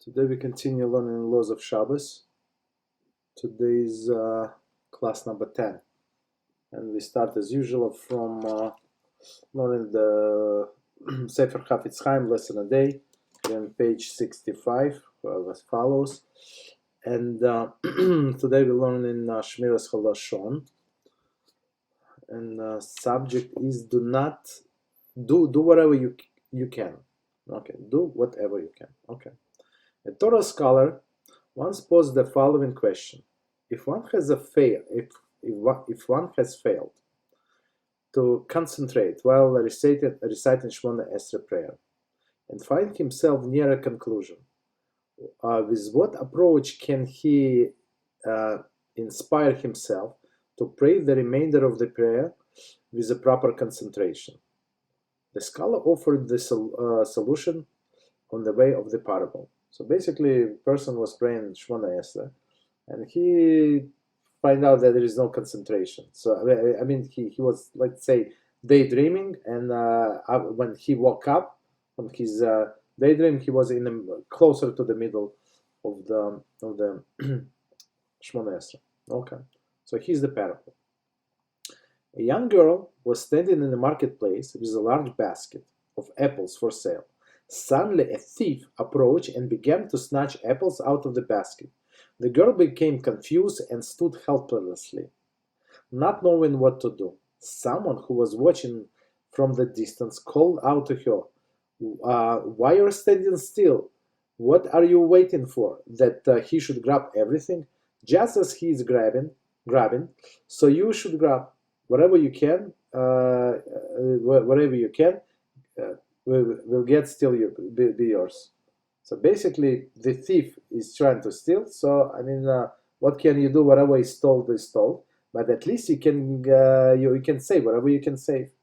Today we continue learning laws of Shabbos. Today is class number 10, and we start as usual from learning the Sefer Chafetz Chaim lesson a day. We're on page 65 as follows, and today we learn in Shmiras Halashon, and subject is do whatever you can. Okay, do whatever you can. Okay. A Torah scholar once posed the following question: if one has failed to concentrate while reciting Shemona Esrei prayer and find himself near a conclusion, with what approach can he inspire himself to pray the remainder of the prayer with a proper concentration? The scholar offered the solution on the way of the parable. So basically, a person was praying Shemona Esrei, and he find out that there is no concentration. So I mean, he was, let's say, daydreaming, and when he woke up from his daydream, he was closer to the middle of the Shemona Esrei. Okay, so here's the parable. A young girl was standing in the marketplace with a large basket of apples for sale. Suddenly, a thief approached and began to snatch apples out of the basket. The girl became confused and stood helplessly, not knowing what to do. Someone who was watching from the distance called out to her, "Why are you standing still? What are you waiting for? That he should grab everything? Just as he is grabbing, so you should grab whatever you can, whatever you can. Will get still be yours." So basically, the thief is trying to steal. So I mean, what can you do? Whatever is told is told. But at least you can save whatever you can save.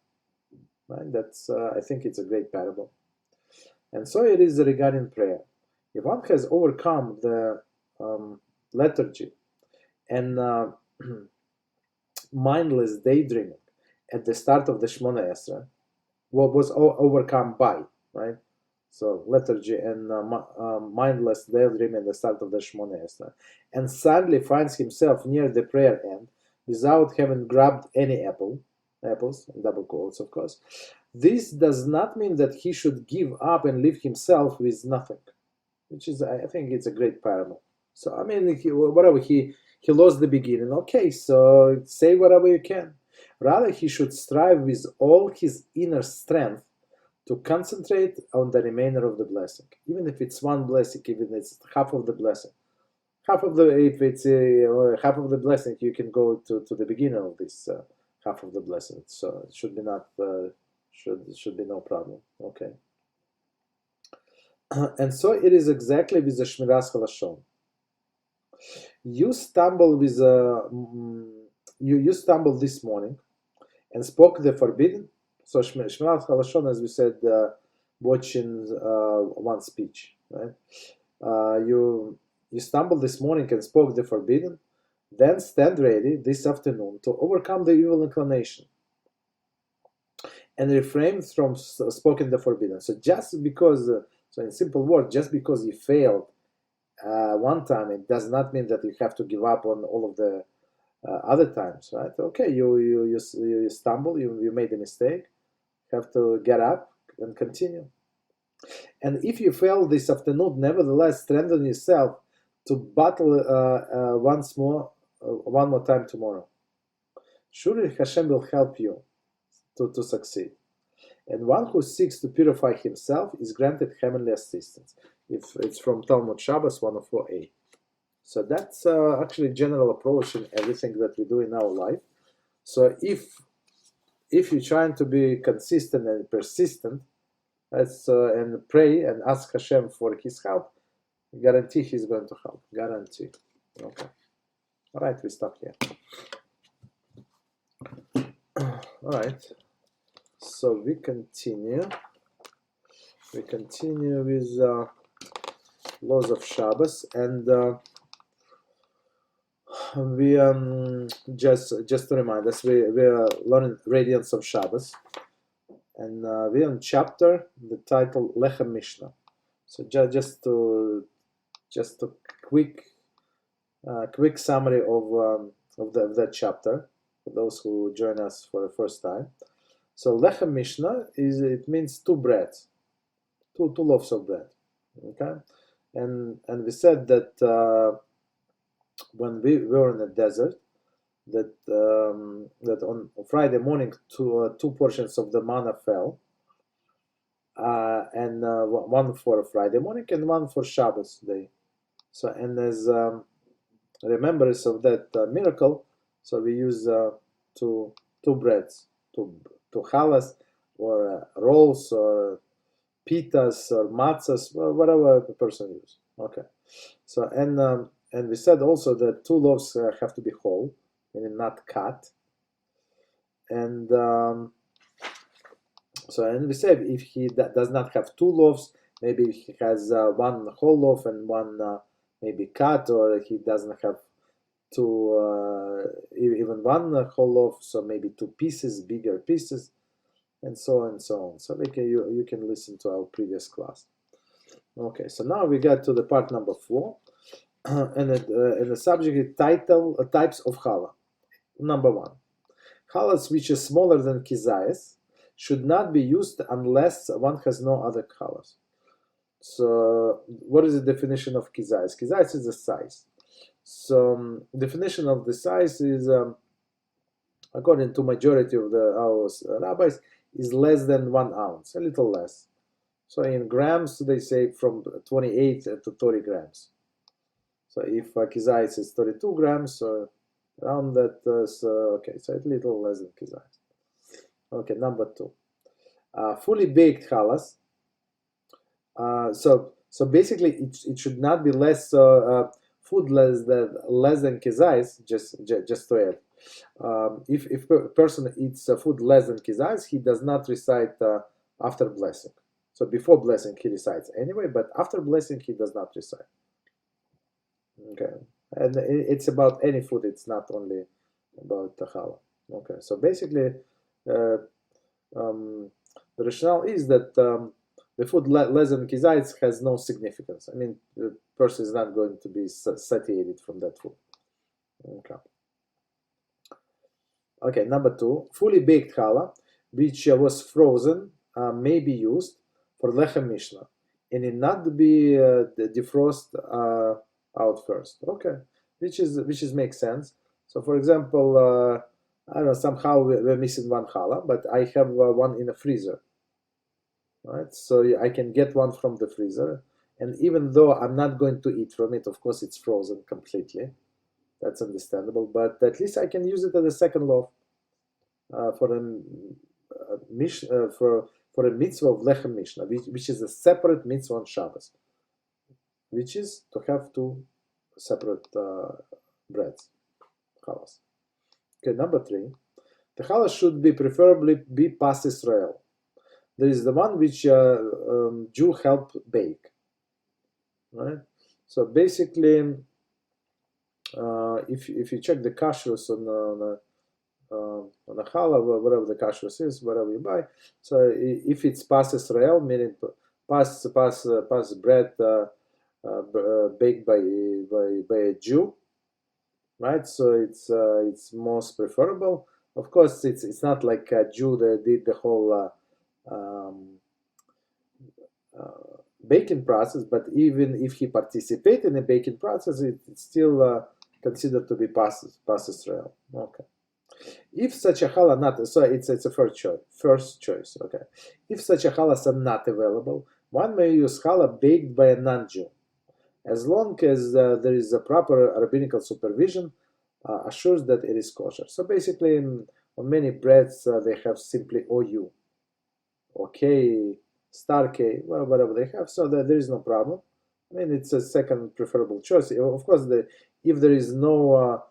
Right? That's I think it's a great parable. And so it is regarding prayer. If one has overcome the lethargy and mindless daydreaming at the start of the Shemona Esrei, what was overcome by, right? So lethargy and mindless daydream at the start of the Shemona Esrei, and suddenly finds himself near the prayer end without having grabbed any apples, in double quotes, of course. This does not mean that he should give up and leave himself with nothing, which is, I think, it's a great parable. So I mean, he lost the beginning. Okay, so say whatever you can. Rather, he should strive with all his inner strength to concentrate on the remainder of the blessing, even if it's one blessing, even if it's half of the blessing. If it's half of the blessing, you can go to the beginning of this half of the blessing. So it should be should be no problem. Okay. And so it is exactly with the Shmiras Halashon. You stumbled this morning and spoke the forbidden. So Shmiras Halashon, as we said, watching one speech, right? You stumbled this morning and spoke the forbidden. Then stand ready this afternoon to overcome the evil inclination and refrain from speaking the forbidden. So just because, so in simple words, just because you failed one time, it does not mean that you have to give up on all of the other times, right? Okay, you stumble, you made a mistake, you have to get up and continue. And if you fail this afternoon, nevertheless, strengthen yourself to battle one more time tomorrow. Surely HaShem will help you to succeed. And one who seeks to purify himself is granted heavenly assistance. If it's from Talmud Shabbos 104a. So that's actually general approach in everything that we do in our life. So if you're trying to be consistent and persistent, and pray and ask Hashem for His help, guarantee He's going to help. Guarantee. Okay. All right, we stop here. All right. So we continue. We continue with laws of Shabbos, and we just to remind us, we are learning Radiance of Shabbos, and we're on chapter, the title Lechem Mishnah. So just to just a quick summary of that chapter for those who join us for the first time. So lechem mishnah it means two breads, two loaves of bread. Okay, and we said that when we were in the desert, that that on Friday morning two portions of the manna fell, and one for Friday morning and one for Shabbos day. So, and as remembrance of that miracle, so we use two breads, two challahs, or rolls, or pitas, or matzahs, whatever the person uses. Okay. So, and we said also that two loaves have to be whole, meaning not cut. And so, and we said if he does not have two loaves, maybe he has one whole loaf and one maybe cut, or he doesn't have two, even one whole loaf, so maybe two pieces, bigger pieces, and so on and so on. So you can listen to our previous class. Okay, so now we got to the part number 4, and the subject is types of challah. Number 1, challahs which is smaller than kizayas should not be used unless one has no other challahs. So what is the definition of kizayas? Kizayas is the size. So definition of the size is, according to majority of our rabbis, is less than 1 ounce, a little less. So in grams, they say from 28 to 30 grams. So if kizayas is 32 grams, so around that, okay, so it's a little less than kizayas. Okay, number 2, fully baked challahs. So basically, it should not be less food less than kizayas. Just to add, if a person eats food less than kizayas, he does not recite after blessing. So before blessing he recites anyway, but after blessing he does not recite. Okay, and it's about any food. It's not only about the challah. Okay, so basically, the rationale is that the food less than kizayas has no significance. I mean, the person is not going to be satiated from that food. Okay. Okay, number 2, fully baked challah, which was frozen, may be used for lechem mishnah, and it not be defrost out first. Okay, which makes sense. So, for example, I don't know, somehow we're missing one challah, but I have one in the freezer. Right, so I can get one from the freezer, and even though I'm not going to eat from it, of course it's frozen completely. That's understandable, but at least I can use it as a second loaf for a mitzvah of lechem mishnah, which is a separate mitzvah on Shabbos, which is to have 2 separate breads, challahs. Okay, number 3, the challah should be preferably be pas Israel. There is the one which Jew help bake, right? So basically, if you check the kashrus on a challah, whatever the kashrus is, whatever you buy, so if it's pas Israel, meaning pas bread baked by a Jew, right? So it's most preferable. Of course, it's not like a Jew that did the whole baking process, but even if he participated in the baking process, it's still considered to be pas Israel. Okay. If such a challah not, so it's a first choice. Okay. If such a challahs are not available, one may use challah baked by a non-Jew, as long as there is a proper rabbinical supervision assures that it is kosher. So basically, on many breads they have simply OU. Okay, star K, well, whatever they have, so that there is no problem. I mean, it's a second preferable choice. Of course, if there is no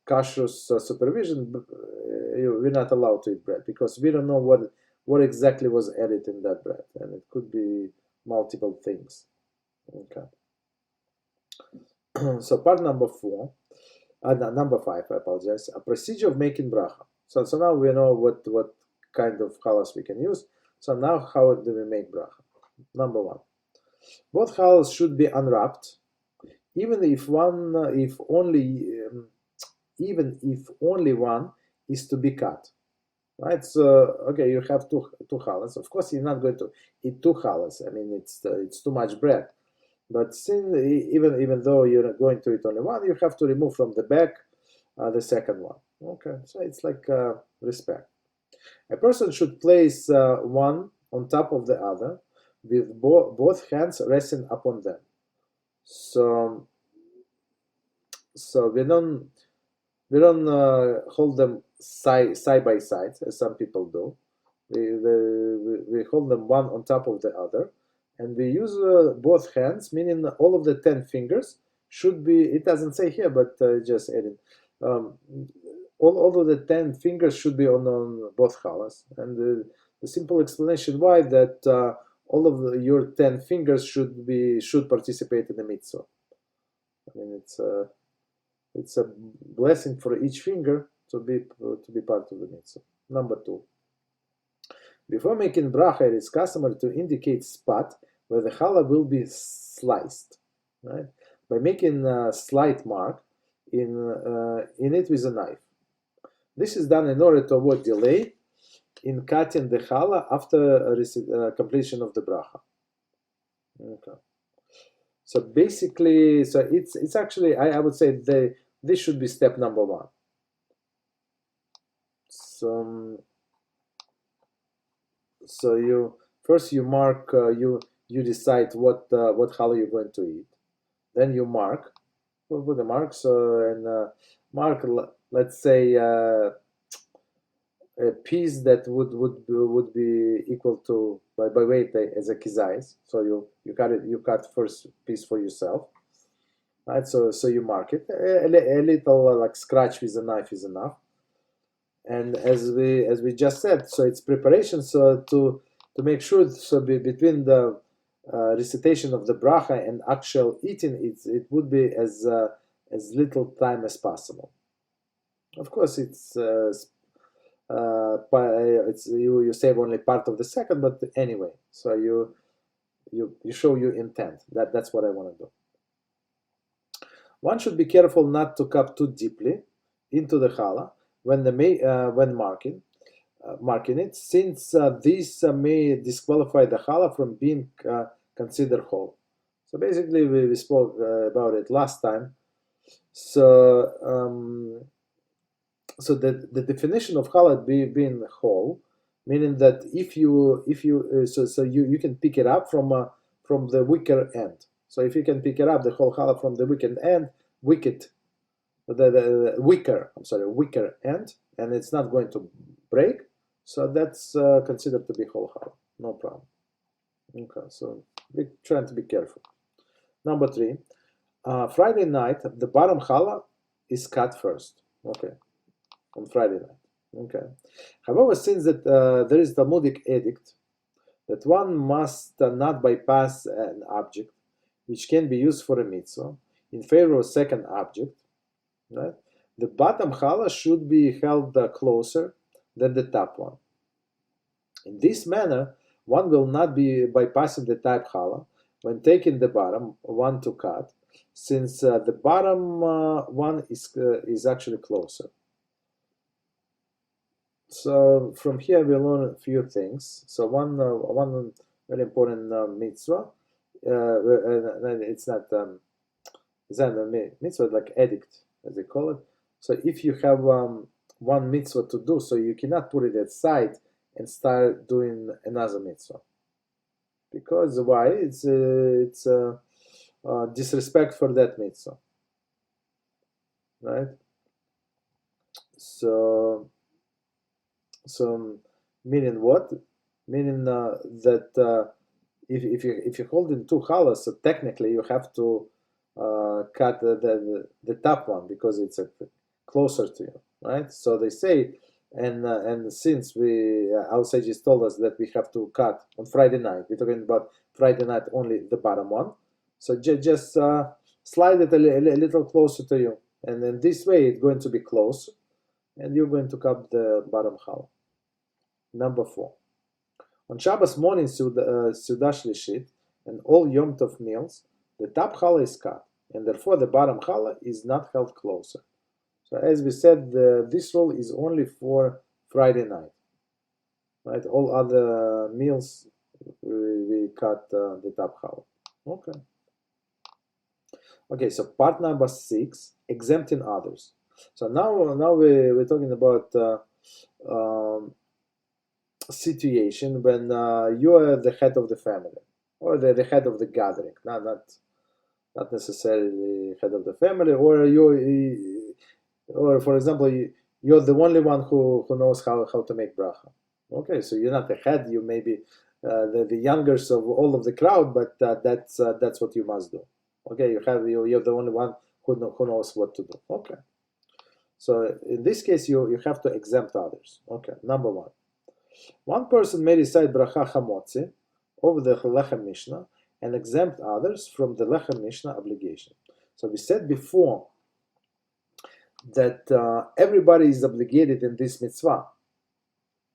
kashrus supervision, we're not allowed to eat bread because we don't know what exactly was added in that bread, and it could be multiple things. Okay. So part number 4, number 5, I apologize. A procedure of making bracha. So now we know what kind of challahs we can use. So now how do we make bracha? Number 1, Both challahs should be unwrapped, even if only one is to be cut. Right? So okay, you have two challahs. Of course, you're not going to eat two challahs. I mean, it's too much bread. But since even though you're going to eat only one, you have to remove from the back the second one. Okay, so it's like respect. A person should place one on top of the other, with both hands resting upon them. So we don't hold them side by side as some people do. We hold them one on top of the other, and we use both hands, meaning all of the 10 fingers should be, it doesn't say here, but just adding, all of the 10 fingers should be on both challahs. And the simple explanation why that all of your 10 fingers should participate in the mitzvah. I mean, it's a blessing for each finger to be part of the mitzvah. Number 2. Before making bracha, it is customary to indicate spot where the challah will be sliced, right? By making a slight mark in it with a knife. This is done in order to avoid delay in cutting the challah after completion of the bracha. Okay. So basically, it's actually, I would say this should be step number 1. So you mark, you decide what challah you're going to eat. Then you mark, put the marks and mark, let's say a piece that would be equal to by weight as a kizais. So you cut first piece for yourself, right? So you mark it. A little like scratch with a knife is enough. And as we just said, so it's preparation. So to make sure, between the recitation of the bracha and actual eating, it would be as little time as possible. Of course, it's you save only part of the second, but anyway, so you show your intent. That's what I want to do. One should be careful not to cut too deeply into the challah when marking it, since this may disqualify the challah from being considered whole. So basically, we spoke about it last time. So the definition of challah being whole, meaning that if you can pick it up from the weaker end. So if you can pick it up, the whole challah from the weaker end, the weaker end, and it's not going to break, so that's considered to be whole challah, no problem. Okay, so we're trying to be careful. Number 3, Friday night, the bottom challah is cut first. Okay, on Friday night. Okay. However, since that there is Talmudic edict that one must not bypass an object which can be used for a mitzvah in favor of a second object, right? The bottom challah should be held closer than the top one. In this manner, one will not be bypassing the top challah when taking the bottom one to cut, since the bottom one is actually closer. So from here we learn a few things. So one very important mitzvah. It's not a mitzvah, like edict, as they call it. So if you have one mitzvah to do, so you cannot put it aside and start doing another mitzvah. Because why? It's disrespect for that mitzvah, right? So meaning what? Meaning that if you hold in 2 challahs, so technically you have to cut the top one because it's closer to you, right? So they say, and since our sages told us that we have to cut on Friday night, we're talking about Friday night only the bottom one. So just slide it a little closer to you, and then this way it's going to be close, and you're going to cut the bottom challah. Number 4. On Shabbos morning, Sudah Shlishit, and all Yom Tov meals, the top challah is cut, and therefore the bottom challah is not held closer. So as we said, this rule is only for Friday night, right? All other meals, we cut the top challah. Okay. Okay, so part number 6, exempting others. So now we're talking about situation when you are the head of the family or the head of the gathering, not necessarily head of the family, or or for example, you're the only one who knows how to make bracha. Okay, so you're not the head, you may be the youngest of all of the crowd, but that's what you must do. Okay, you're the only one who knows what to do. Okay, so in this case you have to exempt others. Okay, number 1. One person may recite bracha hamotzi over the lechem mishnah and exempt others from the lechem mishnah obligation. So we said before that everybody is obligated in this mitzvah,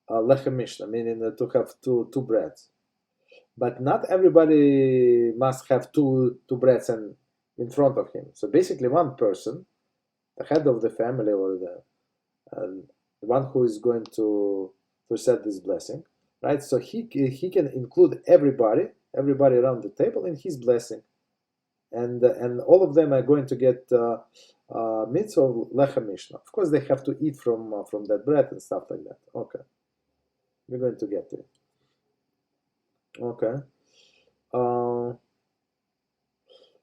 lechem mishnah, meaning to have two breads. But not everybody must have two breads in front of him. So basically one person, the head of the family or the one who is going to set this blessing, right? So he can include everybody around the table in his blessing. And all of them are going to get mitzvah of lechem mishnah. Of course, they have to eat from that bread and stuff like that. Okay. We're going to get to it. Okay.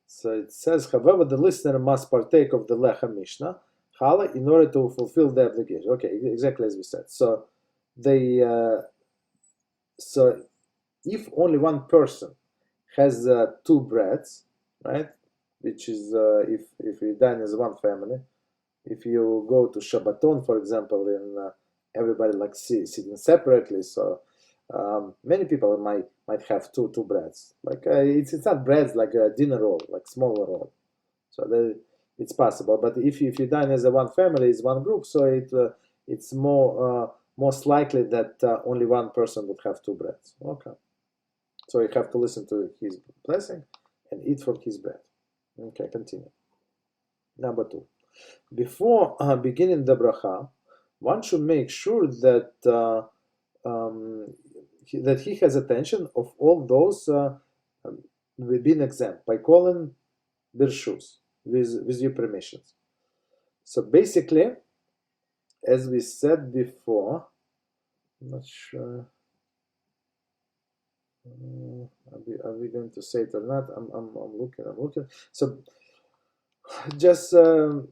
So it says, however, the listener must partake of the lechem mishnah challah in order to fulfill the obligation. Okay, exactly as we said. So so if only one person has 2 breads, right? Which is if we dine as one family. If you go to Shabbaton, for example, and everybody like sitting separately, so many people might have two breads. Like it's not breads like a dinner roll, like smaller roll. So it's possible. But if you dine as a one family, it's one group, so it's most likely that only one person would have 2 breads. Okay. So you have to listen to his blessing and eat from his bread. Okay, continue. Number 2. Before beginning the bracha, one should make sure that that he has attention of all those we've been exempt by calling birshus with your permissions. So basically, as we said before, I'm not sure. Are we going to say it or not? I'm looking. So just to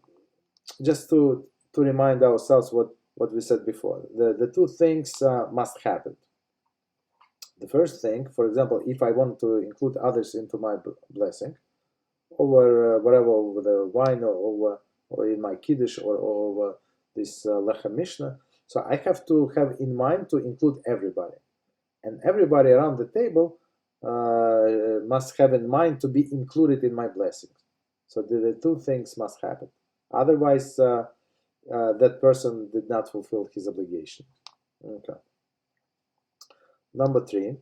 remind ourselves what we said before, the 2 things must happen. The first thing, for example, if I want to include others into my blessing, over whatever, over the wine or in my kiddush or over this lechem mishnah, so I have to have in mind to include everybody. And everybody around the table must have in mind to be included in my blessing. So the 2 things must happen. Otherwise, that person did not fulfill his obligation. Okay. Number 3,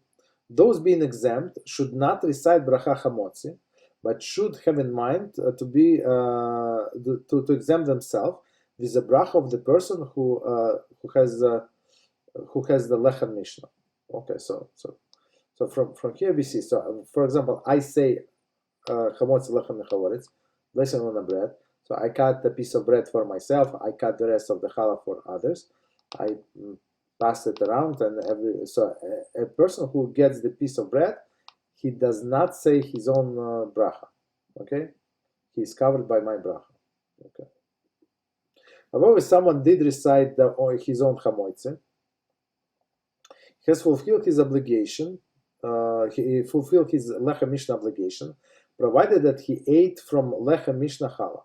those being exempt should not recite bracha hamotzi, but should have in mind to exempt themselves with the bracha of the person who has the lechem mishnah. Okay, so from here we see. So for example, I say hamotzi lechem mechavorets, blessing on the bread. So I cut a piece of bread for myself. I cut the rest of the challah for others. I pass it around, and a person who gets the piece of bread, he does not say his own bracha. Okay, he is covered by my bracha. Okay. However, someone did recite his own hamotzi. He has fulfilled his obligation. He fulfilled his lechem mishnah obligation, provided that he ate from lechem mishnah challah.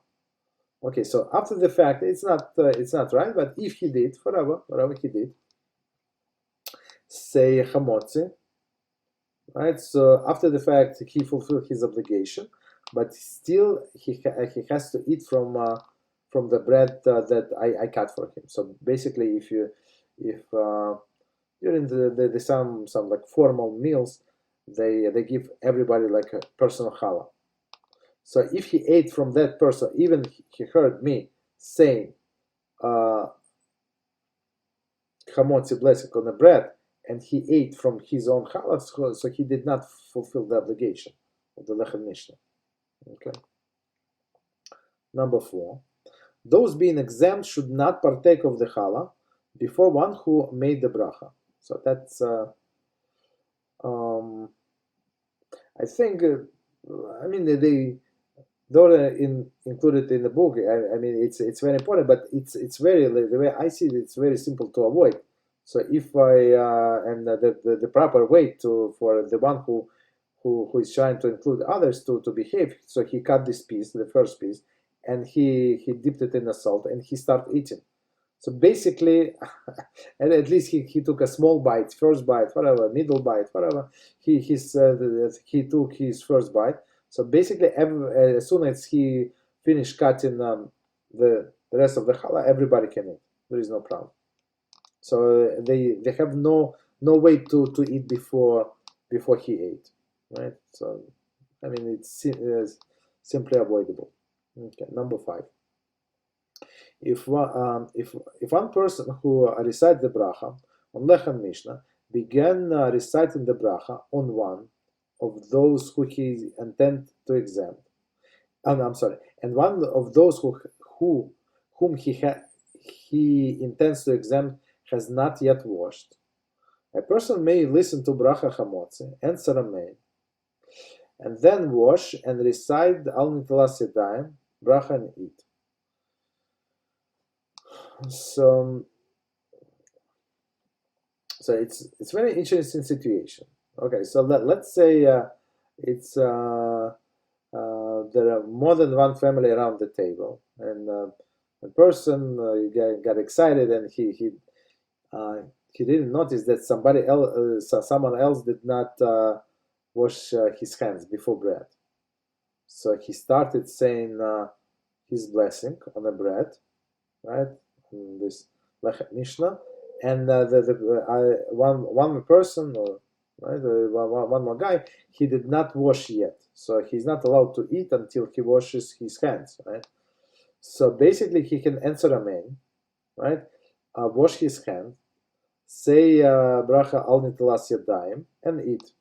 Okay, so after the fact, it's not right, but if he did, whatever he did, say hamotzi, right? So after the fact, he fulfilled his obligation, but still he has to eat from the bread that I cut for him. So basically, if you're in the some like formal meals, they give everybody like a personal challah. So if he ate from that person, even he heard me saying chamotzi blessing on the bread, and he ate from his own challah, so he did not fulfill the obligation of the lechem mishnah. Okay. Number 4, those being exempt should not partake of the challah before one who made the bracha. So that's I think I mean they're included in the book. I mean it's very important, but it's very, the way I see it, it's very simple to avoid. So if I and the proper way for the one who is trying to include others to behave. So he cut this piece, the first piece, and he dipped it in the salt and he started eating. So basically, and at least he took a small bite, first bite, whatever, middle bite, whatever. He took his first bite. So basically, as soon as he finished cutting the rest of the challah, everybody can eat. There is no problem. So they have no way to eat before he ate, right? So I mean it's simply avoidable. Okay, number 5. If one person who recited the bracha on lechem mishnah began reciting the bracha on one of those who he intend to exempt, and one of those whom he intends to exempt has not yet washed, a person may listen to bracha chamotzi and saramein, and then wash and recite al nitilas yadayim, bracha, and eat. So it's very interesting situation. Okay, so let's say it's there are more than one family around the table, and a person got excited, and he didn't notice that someone else did not wash his hands before bread. So he started saying his blessing on the bread, right? In this lechem mishnah, and one person, or right, one more guy, he did not wash yet, so he's not allowed to eat until he washes his hands, right? So basically, he can answer amen, right? Wash his hand, say bracha al nitilas yadayim, and eat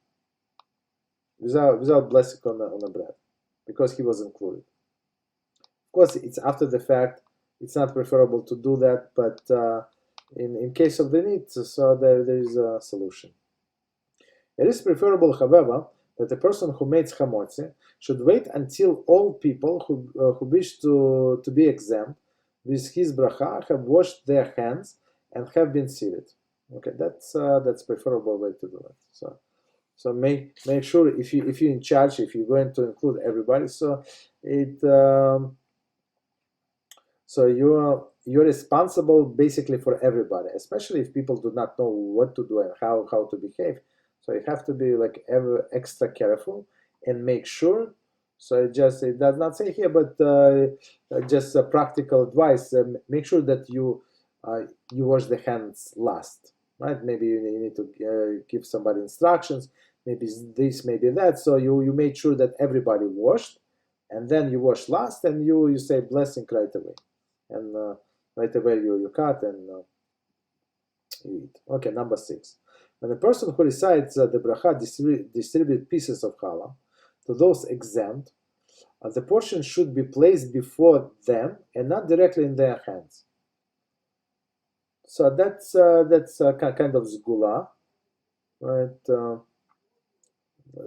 without blessing on the bread, because he was included. Of course, it's after the fact. It's not preferable to do that, but in case of the need, so there is a solution. It is preferable, however, that the person who makes chamotzi should wait until all people who wish to be exempt with his bracha have washed their hands and have been seated. Okay, that's preferable way to do it. So make sure if you're in charge, if you're going to include everybody, so it. So you're responsible basically for everybody, especially if people do not know what to do and how to behave. So you have to be like extra careful and make sure. So it does not say here, but just a practical advice: make sure that you wash the hands last, right? Maybe you need to give somebody instructions. Maybe this, maybe that. So you made sure that everybody washed, and then you wash last, and you say blessing right away. And right away you cut and you eat. Okay, number 6. When a person who recites the bracha distribute pieces of challah to those exempt, the portion should be placed before them and not directly in their hands. So that's kind of zgula, right?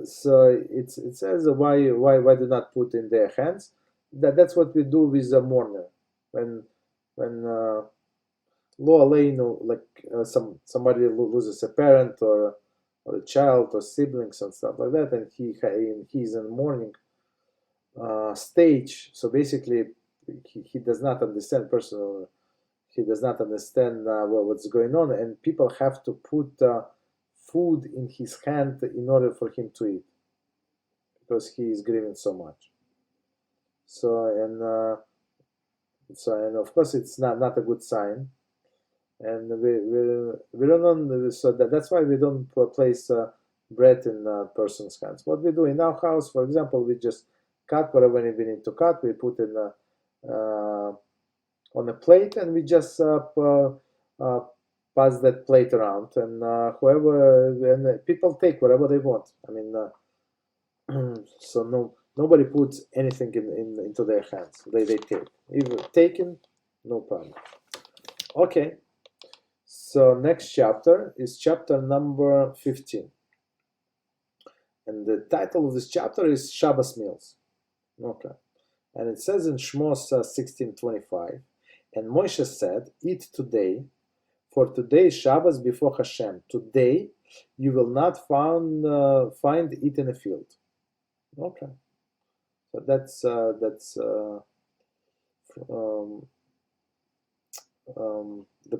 So it says why do not put in their hands? That's what we do with the mourner. When lo aleinu, like somebody loses a parent or a child or siblings and stuff like that, and he's in mourning stage. So basically, he does not understand personal. He does not understand what's going on, and people have to put food in his hand in order for him to eat, because he is grieving so much. So and of course it's not a good sign, and we don't know. So that's why we don't place bread in a person's hands. What we do in our house, for example, we just cut whatever we need to cut. We put in on a plate, and we just pass that plate around, and people take whatever they want. I mean, so nobody puts anything into their hands. They take. If taken, no problem. Okay. So next chapter is chapter number 15. And the title of this chapter is Shabbos meals. Okay. And it says in Shmos 16:25, and Moshe said, eat today, for today is Shabbos before HaShem. Today you will not find it in a field. Okay. So that's the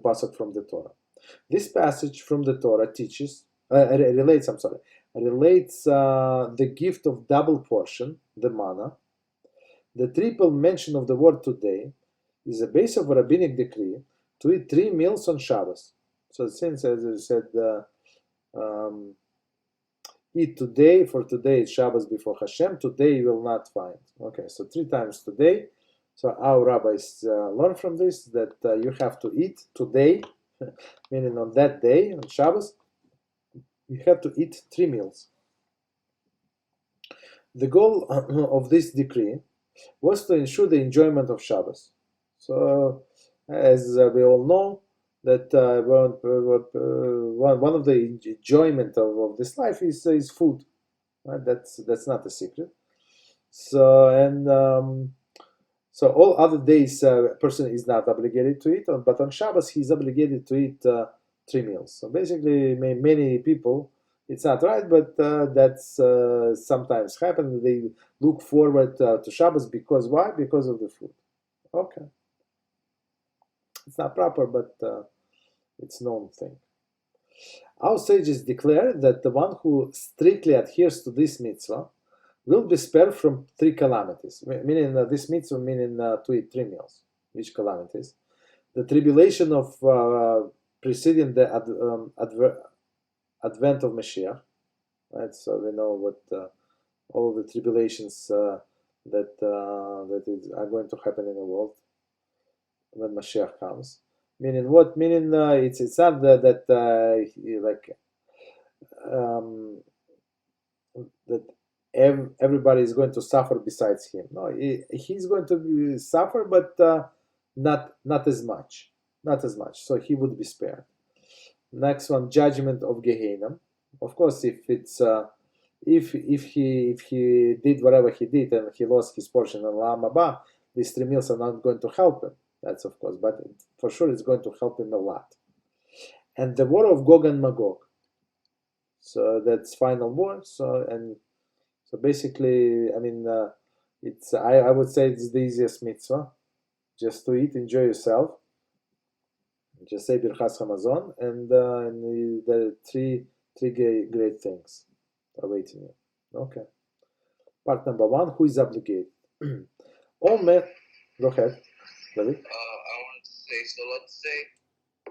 passage from the Torah. This passage from the Torah relates the gift of double portion, the manna. The triple mention of the word today is a base of a rabbinic decree to eat 3 meals on Shabbos. So since, as I said, eat today, for today is Shabbos before HaShem, today you will not find. Okay, so 3 times today. So our rabbis learn from this that you have to eat today, meaning on that day, on Shabbos, you have to eat 3 meals. The goal of this decree was to ensure the enjoyment of Shabbos. So, as we all know, that one of the enjoyment of this life is food. Right? That's not a secret. So so all other days a person is not obligated to eat, but on Shabbos he's obligated to eat 3 meals. So basically, many people, it's not right, but that's sometimes happen. They look forward to Shabbos because why? Because of the food. Okay, it's not proper, but it's known thing. Our sages declare that the one who strictly adheres to this mitzvah will be spared from 3 calamities. Meaning this mitzvah meaning to eat 3 meals. Which calamities? The tribulation of preceding the advent of Mashiach. Right, so we know what all the tribulations that are going to happen in the world when Mashiach comes. Meaning what? Meaning it's not that everybody is going to suffer besides him. No, he's going to suffer, but not as much. Not as much. So he would be spared. Next one, judgment of Gehenna. Of course, if it's if he did whatever he did and he lost his portion in Olam HaBa, these 3 meals are not going to help him. That's of course, but for sure it's going to help him a lot. And the war of Gog and Magog. So that's final war. So basically, I mean, it's I would say it's the easiest mitzvah, just to eat, enjoy yourself. Just say Birchas Hamazon, and there are three great things awaiting you. Okay. Part number 1: who is obligated? All men. Go ahead, David. I wanted to say, so let's say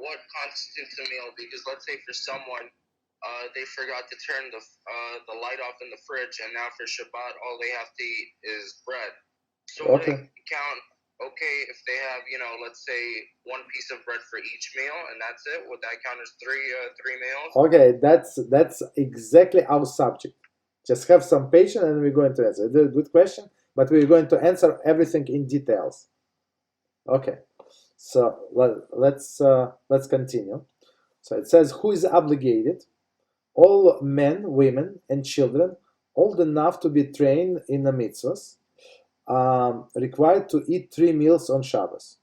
what constitutes a meal, because let's say for someone, they forgot to turn the light off in the fridge, and now for Shabbat, all they have to eat is bread. So would it count okay if they have, let's say 1 piece of bread for each meal, and that's it? Would that count as 3 meals? Okay, that's exactly our subject. Just have some patience, and we're going to answer. It's a good question, but we're going to answer everything in details. Okay, so let's continue. So it says, who is obligated? All men, women, and children old enough to be trained in the mitzvahs, required to eat 3 meals on Shabbos.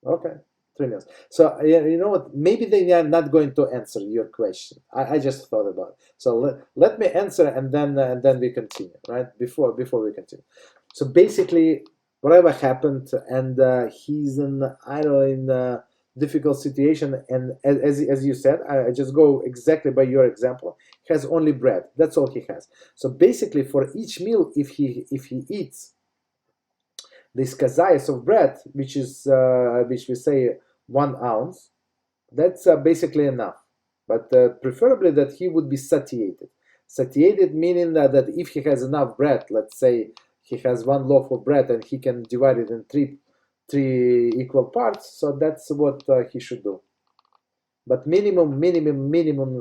Okay, 3 meals. So you know what? Maybe they are not going to answer your question. I just thought about it. So let me answer, and then we continue. Right before we continue. So basically, whatever happened, and he's in a difficult situation, and as you said, I just go exactly by your example. He has only bread. That's all he has. So basically, for each meal, if he eats this kazayas of bread, which we say 1 ounce, that's basically enough. but preferably that he would be satiated. Satiated meaning that if he has enough bread, let's say he has one loaf of bread and he can divide it in three equal parts, so that's what he should do. But minimum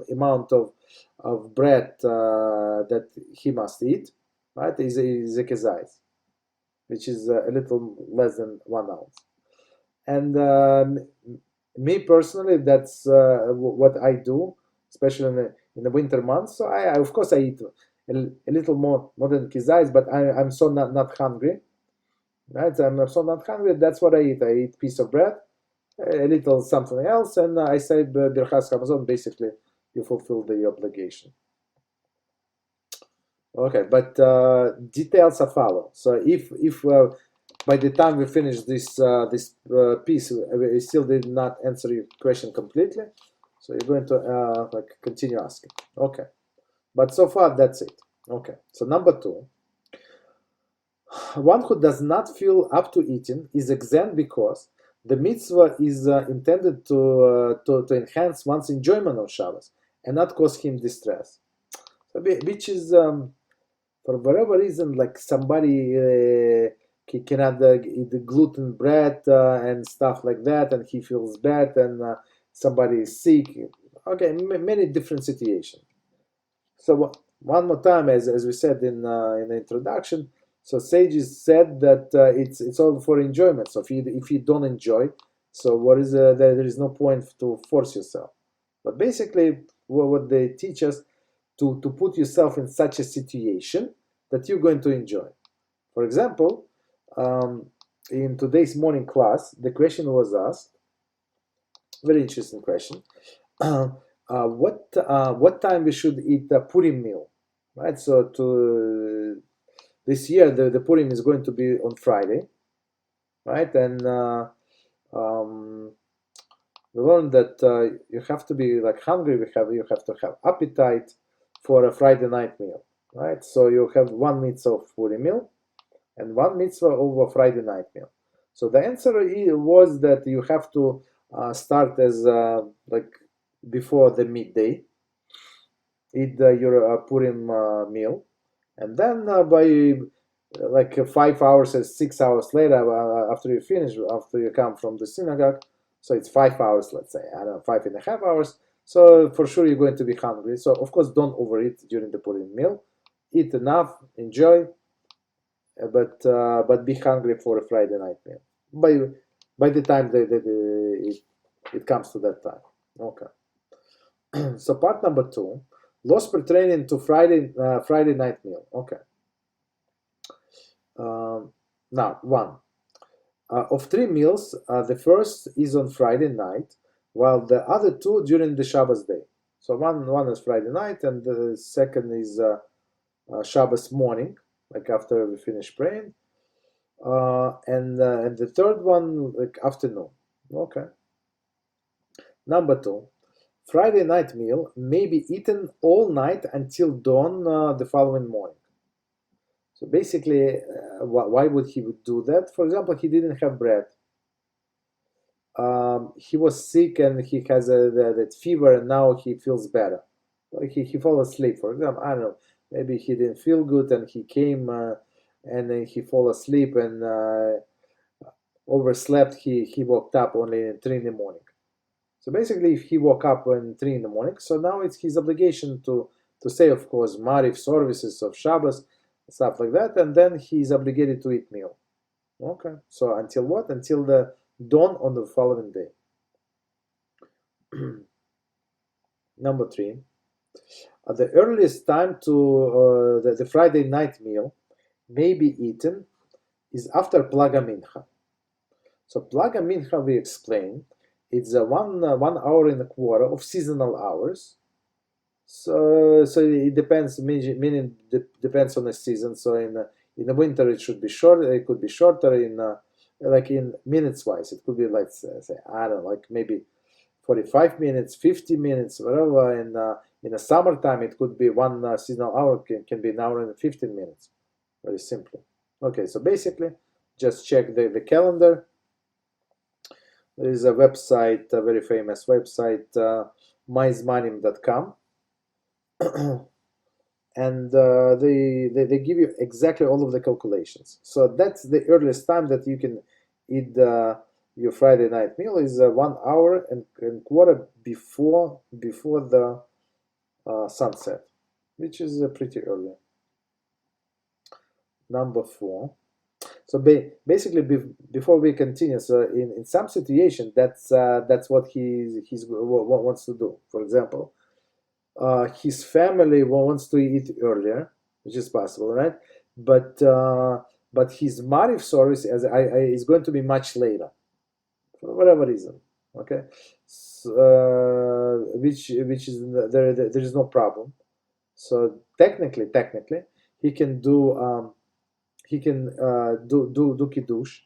amount of bread that he must eat, right, is a kezayis, which is a little less than 1 ounce. And me personally, that's what I do, especially in the winter months. So I of course I eat a little more than kezayis, but I'm so not hungry, right? I'm so not hungry. That's what I eat. I eat piece of bread, a little something else, and I say birchas hamazon. Basically, you fulfill the obligation. Okay, but details are follow. So if by the time we finish this piece, we still did not answer your question completely, so you're going to like continue asking. Okay, but so far that's it. Okay, so number 2, one who does not feel up to eating is exempt because the mitzvah is intended to enhance one's enjoyment of Shabbos and not cause him distress. So, which is for whatever reason, like somebody cannot eat the gluten bread and stuff like that, and he feels bad, and somebody is sick. Okay, many different situations. So one more time, as we said in the introduction, so sages said that it's all for enjoyment. So if you don't enjoy, so what is there is no point to force yourself. But basically, what they teach us to put yourself in such a situation that you're going to enjoy. For example, in today's morning class, the question was asked. Very interesting question. What time we should eat the Purim meal, right? So this year the Purim is going to be on Friday, right? And we learned that you have to be like hungry. You have to have appetite for a Friday night meal, right? So you have one mitzvah of Purim meal and one mitzvah of a Friday night meal. So the answer was that you have to start as like before the midday, eat your Purim meal, and then by like 5 hours or 6 hours later, after you finish, after you come from the synagogue, so it's 5 hours, let's say, I don't know, 5.5 hours. So for sure you're going to be hungry. So of course don't overeat during the Purim meal. Eat enough, enjoy, but be hungry for a Friday night meal. By the time it comes to that time. Okay. So part number 2, laws pertaining to Friday night meal. Okay. Now 1. Of 3 meals, the first is on Friday night, while the other 2 during the Shabbos day. So one is Friday night, and the second is Shabbos morning, like after we finish praying, and the third one like afternoon. Okay. Number 2, Friday night meal may be eaten all night until dawn the following morning. So basically, why would he do that? For example, he didn't have bread. He was sick and he has that fever, and now he feels better. He fell asleep, for example. I don't know. Maybe he didn't feel good and he came and then he fell asleep and overslept. He woke up only at 3 in the morning. So basically, if he woke up at 3 in the morning, so now it's his obligation to say, of course, Marif services of Shabbos, stuff like that, and then he's obligated to eat meal. Okay, so until what? Until the dawn on the following day. Number 3, the earliest time to the Friday night meal may be eaten is after Plaga Mincha. So Plaga Mincha, we explained, it's a 1 hour and a quarter of seasonal hours. So it depends, meaning depends on the season. So in the winter it should be short. It could be shorter in like in minutes wise. It could be like say I don't know, like maybe 45 minutes, 50 minutes, whatever. In the summertime it could be 1 seasonal hour can be an hour and 15 minutes. Very simply. Okay, so basically just check the calendar. There is a website, a very famous website myzmanim.com, and they give you exactly all of the calculations. So that's the earliest time that you can eat your Friday night meal is 1 hour and quarter before the sunset, which is pretty early. Number 4. So basically, before we continue, so in some situation, that's what he wants to do. For example, his family wants to eat earlier, which is possible, right? But his Mariv service is going to be much later, for whatever reason. Okay, so, which is there is no problem. So technically, he can do do kiddush,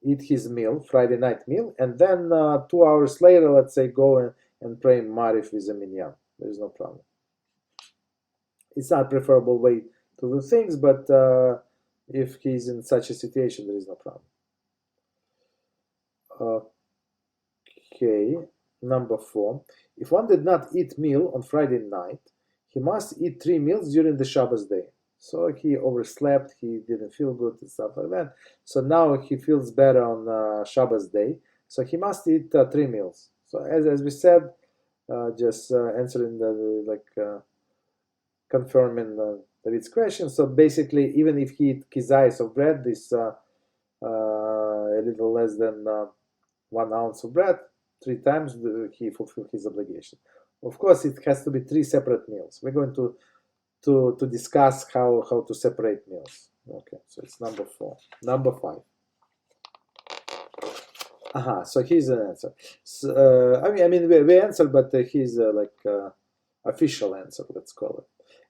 eat his meal, Friday night meal, and then 2 hours later, let's say, go and pray Marif with a minyan. There is no problem. It's not preferable way to do things, but if he's in such a situation, there is no problem. Okay, number 4. If one did not eat meal on Friday night, he must eat 3 meals during the Shabbos day. So he overslept, he didn't feel good and stuff like that. So now he feels better on Shabbos day. So he must eat 3 meals. So as we said, just answering the confirming David's question. So basically, even if he eat kizayis of bread, this a little less than 1 ounce of bread, 3 times he fulfilled his obligation. Of course, it has to be 3 separate meals. We're going to discuss how to separate meals. Okay, so it's number 4. Number 5. So here's an answer. So, I mean, we answered, but here's official answer, let's call it.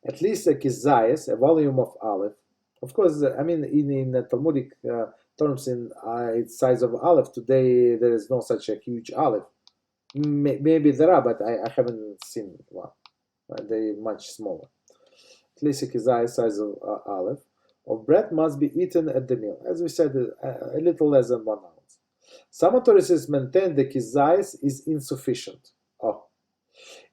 At least a kizayis, a volume of olive. Of course, I mean, in Talmudic terms, in its size of olive, today there is no such a huge olive. Maybe there are, but I haven't seen one. They're much smaller. At least a kizayis size of olive of bread must be eaten at the meal. As we said, a little less than 1 ounce. Some authorities maintain the kizayis is insufficient.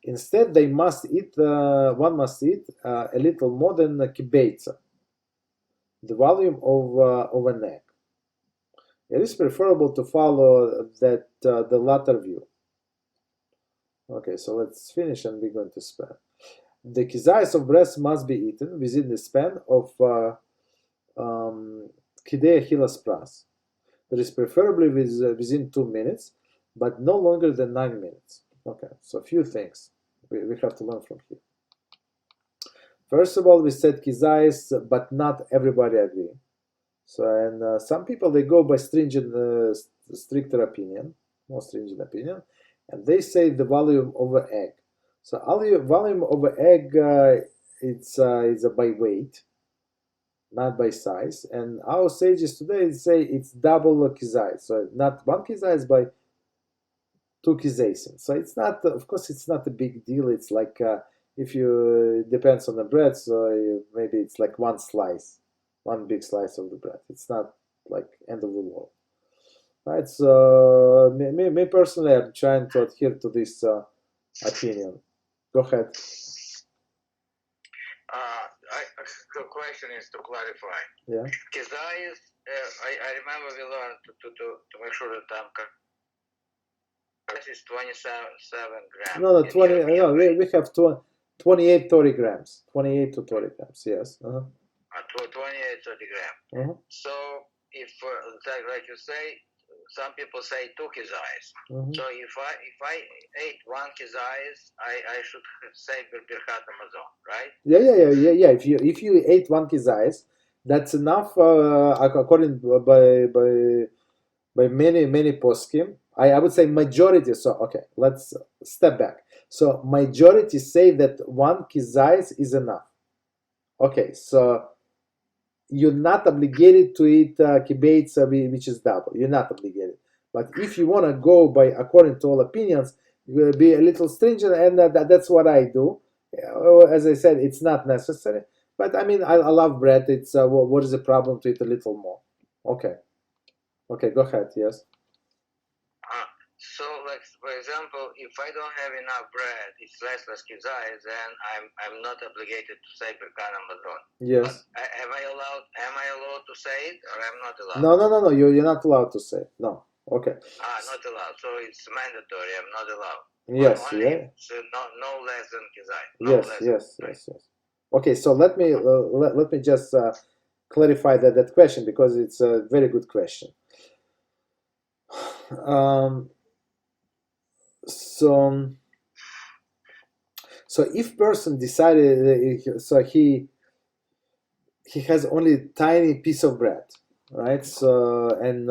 Instead, they must eat. One must eat a little more than a kibeitza, the volume of an egg. It is preferable to follow that the latter view. Okay, so let's finish and we're going to span. The kizayis of breast must be eaten within the span of kidei achilas pras. That is preferably within 2 minutes, but no longer than 9 minutes. Okay, so a few things we have to learn from here. First of all, we said kizayis, but not everybody agree. So, and some people, they go by stricter opinion, more stringent opinion, and they say the volume of an egg. So volume of an egg, it's by weight, not by size. And our sages today say it's double kizayis. So not 1 kizayis by 2 kizayis. So it's not, of course, it's not a big deal. It's like if you, it depends on the bread. So maybe it's like 1 slice, 1 big slice of the bread. It's not like end of the world. Right? So me personally, I'm trying to adhere to this opinion. Go ahead. The question is to clarify. Yeah. Kizayis, I remember we learned to make sure that I'm correct. This is 27 grams. No, 20. No, we have 28, 30 grams. 28 to 30 grams. Yes. 28, 30 grams. So if, like you say, some people say 2 kizayis. So if I ate 1 kizayis, I should say birkat hamazon, right? Yeah. If you ate 1 kizayis, that's enough. According by many poskim, I would say majority. So okay, let's step back. So majority say that 1 kizayis is enough. Okay, so you're not obligated to eat kibeitza, which is double. You're not obligated. But if you want to go by according to all opinions, you will be a little stringent, and that's what I do. As I said, it's not necessary. But I mean, I love bread. It's what is the problem to eat a little more? Okay, go ahead. Yes. So, like for example, if I don't have enough bread, it's less kizai, then I'm not obligated to say Birkat Hamazon. Yes. But am I allowed to say it, or I'm not allowed? No. You're not allowed to say it. No. Okay. Not allowed. So it's mandatory. I'm not allowed. Yes. Only Yeah. so no less than kizai. Yes. Okay. So let me just clarify that question, because it's a very good question. So if person decided, so he has only tiny piece of bread, right? So and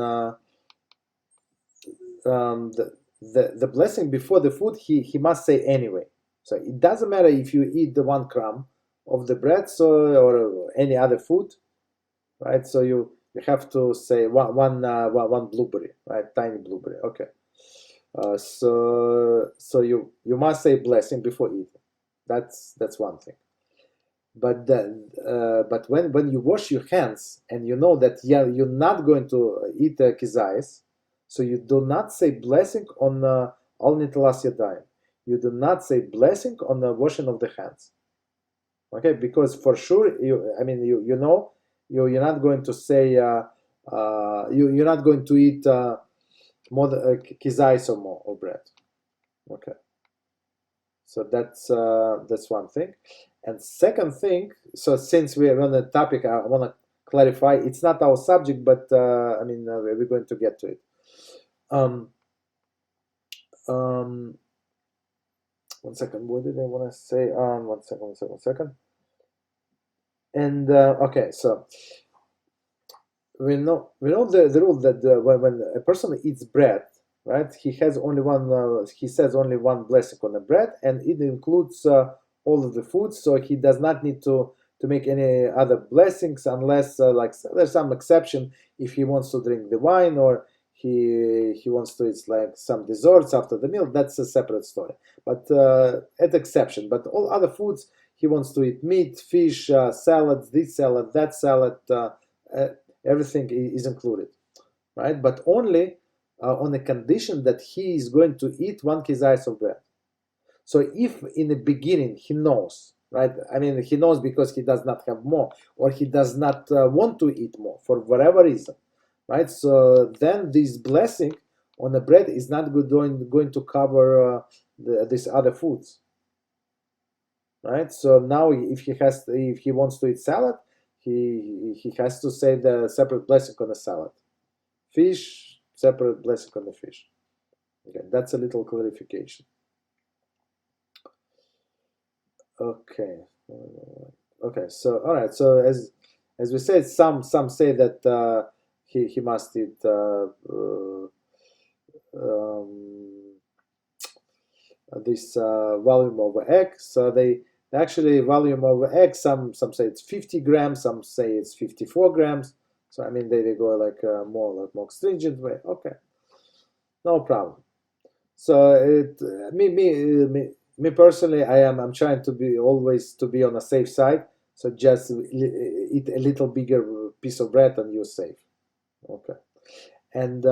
the blessing before the food he must say anyway. So it doesn't matter if you eat the 1 crumb of the bread, so or any other food, right? So you have to say one blueberry, right? Tiny blueberry. Okay. So you must say blessing before eating. That's one thing. But then, but when you wash your hands and you know that you're not going to eat kizayis, so you do not say blessing on al nitalas yadayim. You do not say blessing on the washing of the hands. Okay, because for sure you're not going to say you're not going to eat more kizayis or more or bread. Okay, so that's one thing. And second thing, so since we're on the topic, I want to clarify. It's not our subject, but we're going to get to it. One second. What did I want to say? One second. And okay, so we know the rule that when a person eats bread, right, he has only one. He says only one blessing on the bread, and it includes all of the foods. So he does not need to make any other blessings unless there's some exception if he wants to drink the wine or he wants to eat like some desserts after the meal. That's a separate story. But at exception, but all other foods he wants to eat: meat, fish, salads, this salad, that salad, everything is included, right? But only on the condition that he is going to eat 1 kizayis of bread. So if in the beginning he knows, right? I mean, he knows because he does not have more, or he does not want to eat more for whatever reason, right? So then this blessing on the bread is not going to cover these other foods, right? So now if he wants to eat salad, he has to say the separate blessing on the salad. Fish, separate blessing on the fish. Okay, that's a little clarification. Okay. So all right. So as we said, some say that he must eat this volume over egg. So they actually volume over egg. Some say it's 50 grams. Some say it's 54 grams. So I mean they go like more stringent way. Okay, no problem. So me personally, I'm trying to be always on the safe side. So just eat a little bigger piece of bread and you're safe. Okay. And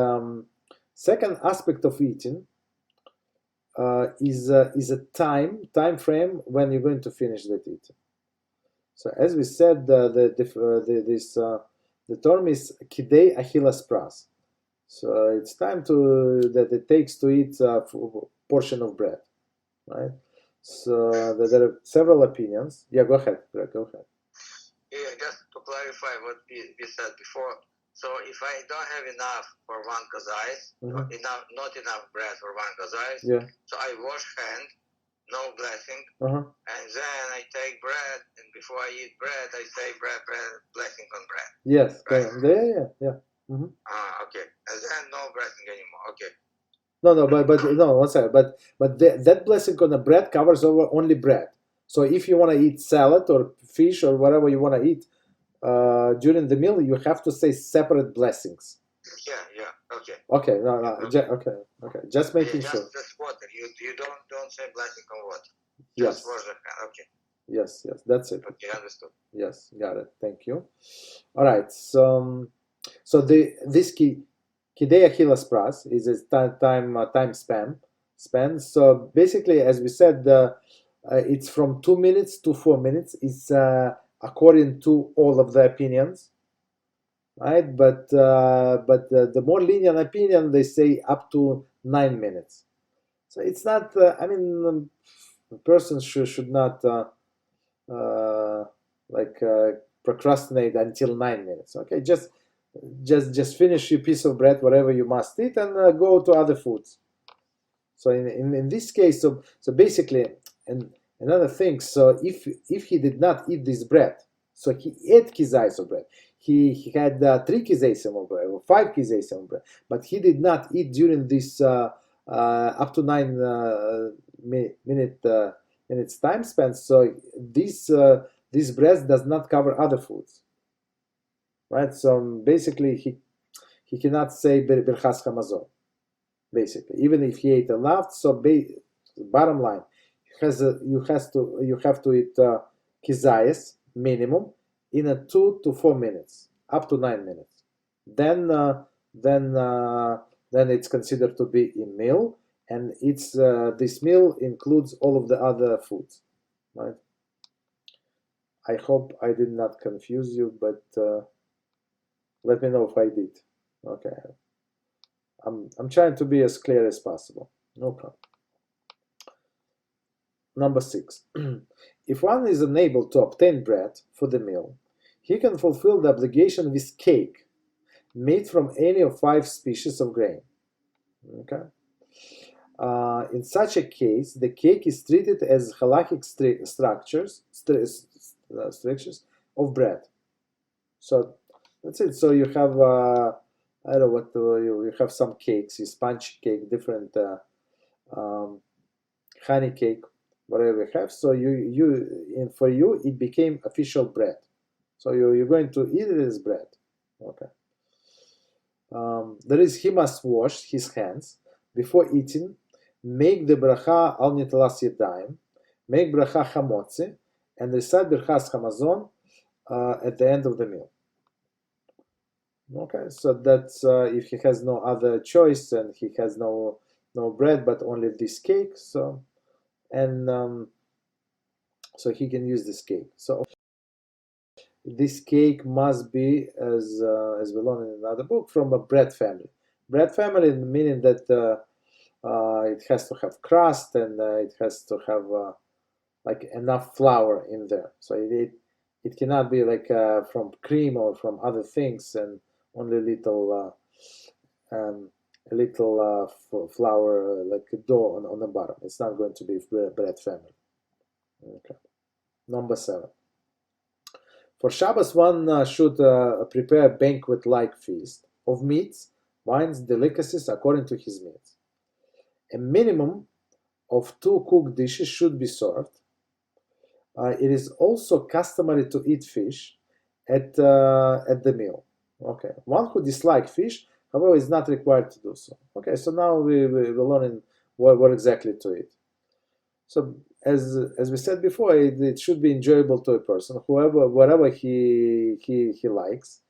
second aspect of eating is a time frame when you're going to finish that eating. So as we said, the term is kidei achilas pras. So it's time that it takes to eat a portion of bread. Right, so there are several opinions. Yeah, go ahead, Greg. Go ahead. Yeah, just to clarify what we said before. So if I don't have enough for 1 kazayis, not enough bread for 1 kazayis, yeah. So I wash hand, no blessing, and then I take bread, and before I eat bread, I say bread, blessing on bread. Yes, right? Yeah. Okay, and then no blessing anymore. Okay. No, but no, one second. But that blessing on the bread covers over only bread. So if you want to eat salad or fish or whatever you want to eat during the meal, you have to say separate blessings. Yeah. Okay. Okay. No. Okay. Just making sure. Just water. You don't say blessing on water. Yes. Just water. Okay. Yes. That's it. Okay, understood. Yes, got it. Thank you. All right. So this kidei achilas pras is a time span span. So basically, as we said, it's from 2 minutes to 4 minutes. It's according to all of the opinions, right? But the more lenient opinion, they say up to 9 minutes. So it's not. I mean, a person should not procrastinate until 9 minutes. Okay, just finish your piece of bread, whatever you must eat, and go to other foods. So in this case, so basically, and another thing, so if he did not eat this bread, so he ate kizayis of bread, he had 3 kizayis of bread or 5 kizayis of bread, but he did not eat during this up to 9 minutes time span. So this bread does not cover other foods, right? So basically, he cannot say birchas hamazon. Basically, even if he ate enough, so bottom line, you have to eat kizayis minimum in a 2 to 4 minutes, up to 9 minutes. Then it's considered to be a meal, and it's this meal includes all of the other foods, right? I hope I did not confuse you, but let me know if I did. Okay. I'm trying to be as clear as possible. No problem. Number 6. If one is unable to obtain bread for the meal, he can fulfill the obligation with cake made from any of 5 species of grain. Okay. In such a case, the cake is treated as halakhic structures of bread. So that's it. So you have I don't know what you have some cakes, you sponge cake, different honey cake, whatever you have. So for you it became official bread. So you're going to eat it as bread. Okay. There is he must wash his hands before eating, make the bracha al nitalas yadayim, make bracha hamotzi, and recite birchas hamazon at the end of the meal. Okay, so that's if he has no other choice and he has no bread but only this cake, so so he can use this cake. So this cake must be, as we learned in another book, from a bread family. Bread family meaning that it has to have crust and it has to have like enough flour in there. So it cannot be like from cream or from other things and only a little flour like a dough on the bottom. It's not going to be bread family. Okay. Number 7. For Shabbos, one should prepare a banquet-like feast of meats, wines, delicacies according to his needs. A minimum of 2 cooked dishes should be served. It is also customary to eat fish at the meal. Okay, one who dislikes fish, however, is not required to do so. Okay, so now we're learning what exactly to eat. So as we said before, it should be enjoyable to a person, whatever he likes,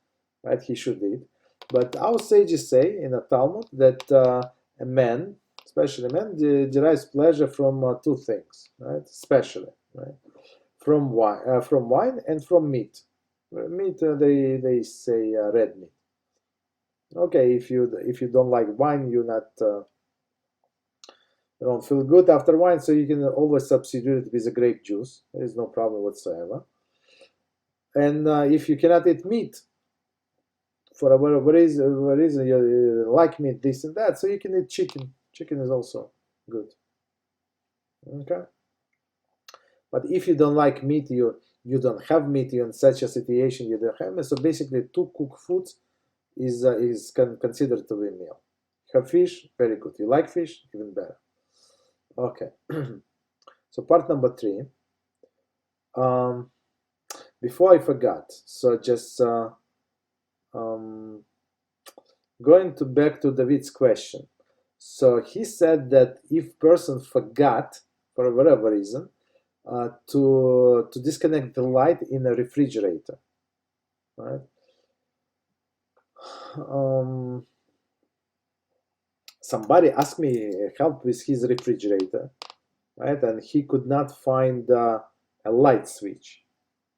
right? He should eat. But our sages say in a Talmud that a man, especially a man, derives pleasure from 2 things, right? Especially, right? From wine and from meat. Meat, they say red meat. Okay, if you don't like wine, you don't feel good after wine, so you can always substitute it with a grape juice. There is no problem whatsoever. And if you cannot eat meat for whatever reason you like meat, this and that, so you can eat chicken. Chicken is also good. Okay. But if you don't like meat, you don't have meat, you're in such a situation, you don't have it. So basically, 2 cooked foods is considered to be a meal. Have fish, very good. You like fish, even better. Okay. So part number 3. Before I forgot, so just going back to David's question. So he said that if person forgot for whatever reason to disconnect the light in a refrigerator, right? somebody asked me help with his refrigerator, right? And he could not find a light switch.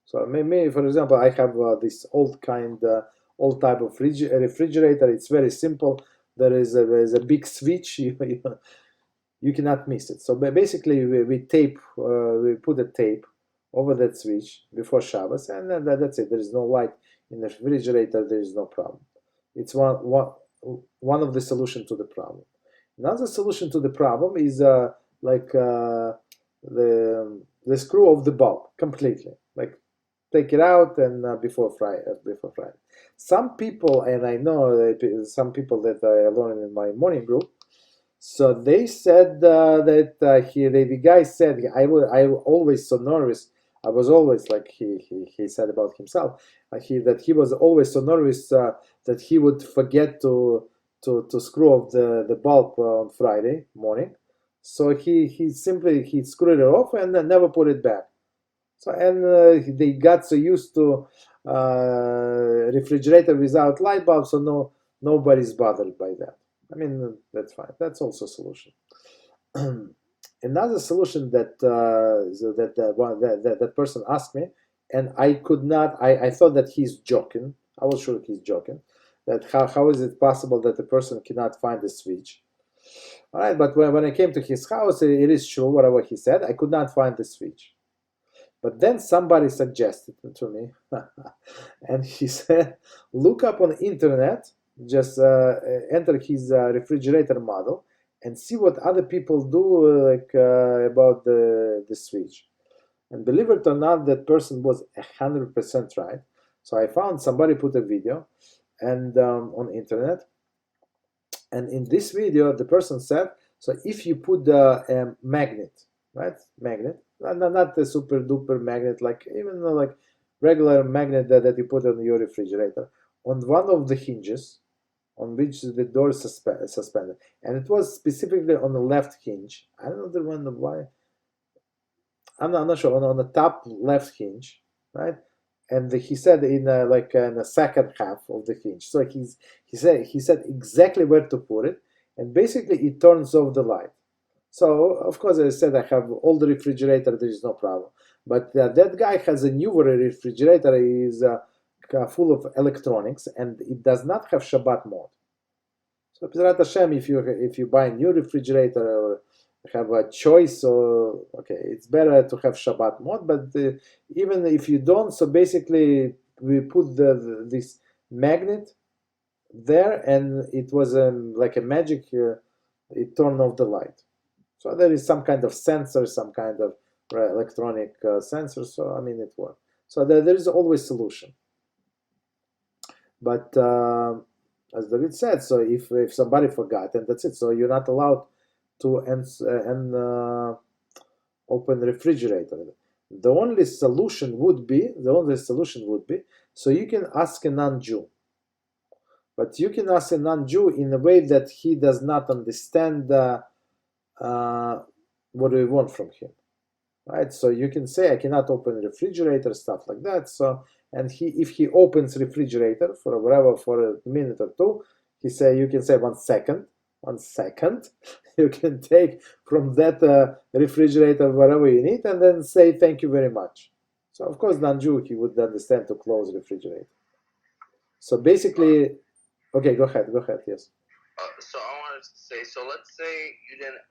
So maybe, for example, I have this old type of refrigerator. It's very simple. There is a big switch. You cannot miss it. So basically, we put a tape over that switch before Shabbos, and then that's it. There is no light in the refrigerator. There is no problem. It's one of the solution to the problem. Another solution to the problem is like the screw of the bulb completely. Like take it out and before Friday. Some people, and I know some people that I learned in my morning group. So they said that the guy said I always so nervous. I was always like he said about himself. That he was always so nervous that he would forget to screw off the bulb on Friday morning. So he simply screwed it off and never put it back. So and they got so used to refrigerator without light bulb, so nobody's bothered by that. I mean, that's fine. That's also a solution. Another solution that that person asked me, and I could not. I thought that he's joking. I was sure he's joking. That how is it possible that the person cannot find the switch? All right, but when I came to his house, it is true whatever he said. I could not find the switch. But then somebody suggested to me, and he said, look up on the internet. Just enter his refrigerator model and see what other people do about the switch. And believe it or not, that person was 100% right. So I found somebody put a video and on internet, and in this video the person said, so if you put a magnet, right, not the super duper magnet, like even like regular magnet that you put on your refrigerator, on one of the hinges on which the door is suspended, and it was specifically on the left hinge. I don't know the one why. I'm not sure, on the top left hinge, right? And he said in the second half of the hinge. So he said exactly where to put it, and basically it turns off the light. So of course I said I have all the refrigerator. There is no problem. But that guy has a newer refrigerator. Is full of electronics, and it does not have Shabbat mode. So B'ezrat Hashem, if you buy a new refrigerator or have a choice, or okay, it's better to have Shabbat mode. But even if you don't, so basically we put this magnet there, and it was like a magic. It turned off the light. So there is some kind of sensor, some kind of electronic sensor. So I mean, it worked. So there is always solution. But as David said, so if somebody forgot, and that's it. So you're not allowed to open the refrigerator. The only solution would be, so you can ask a non-Jew. But you can ask a non-Jew in a way that he does not understand what do we want from him. Right? So you can say, I cannot open the refrigerator, stuff like that. So and if he opens refrigerator for a minute or two, you can say 1 second. You can take from that refrigerator whatever you need, and then say thank you very much. So of course non-Jew, he would understand to close refrigerator. So basically, okay, go ahead, yes. So I wanted to say, so let's say you didn't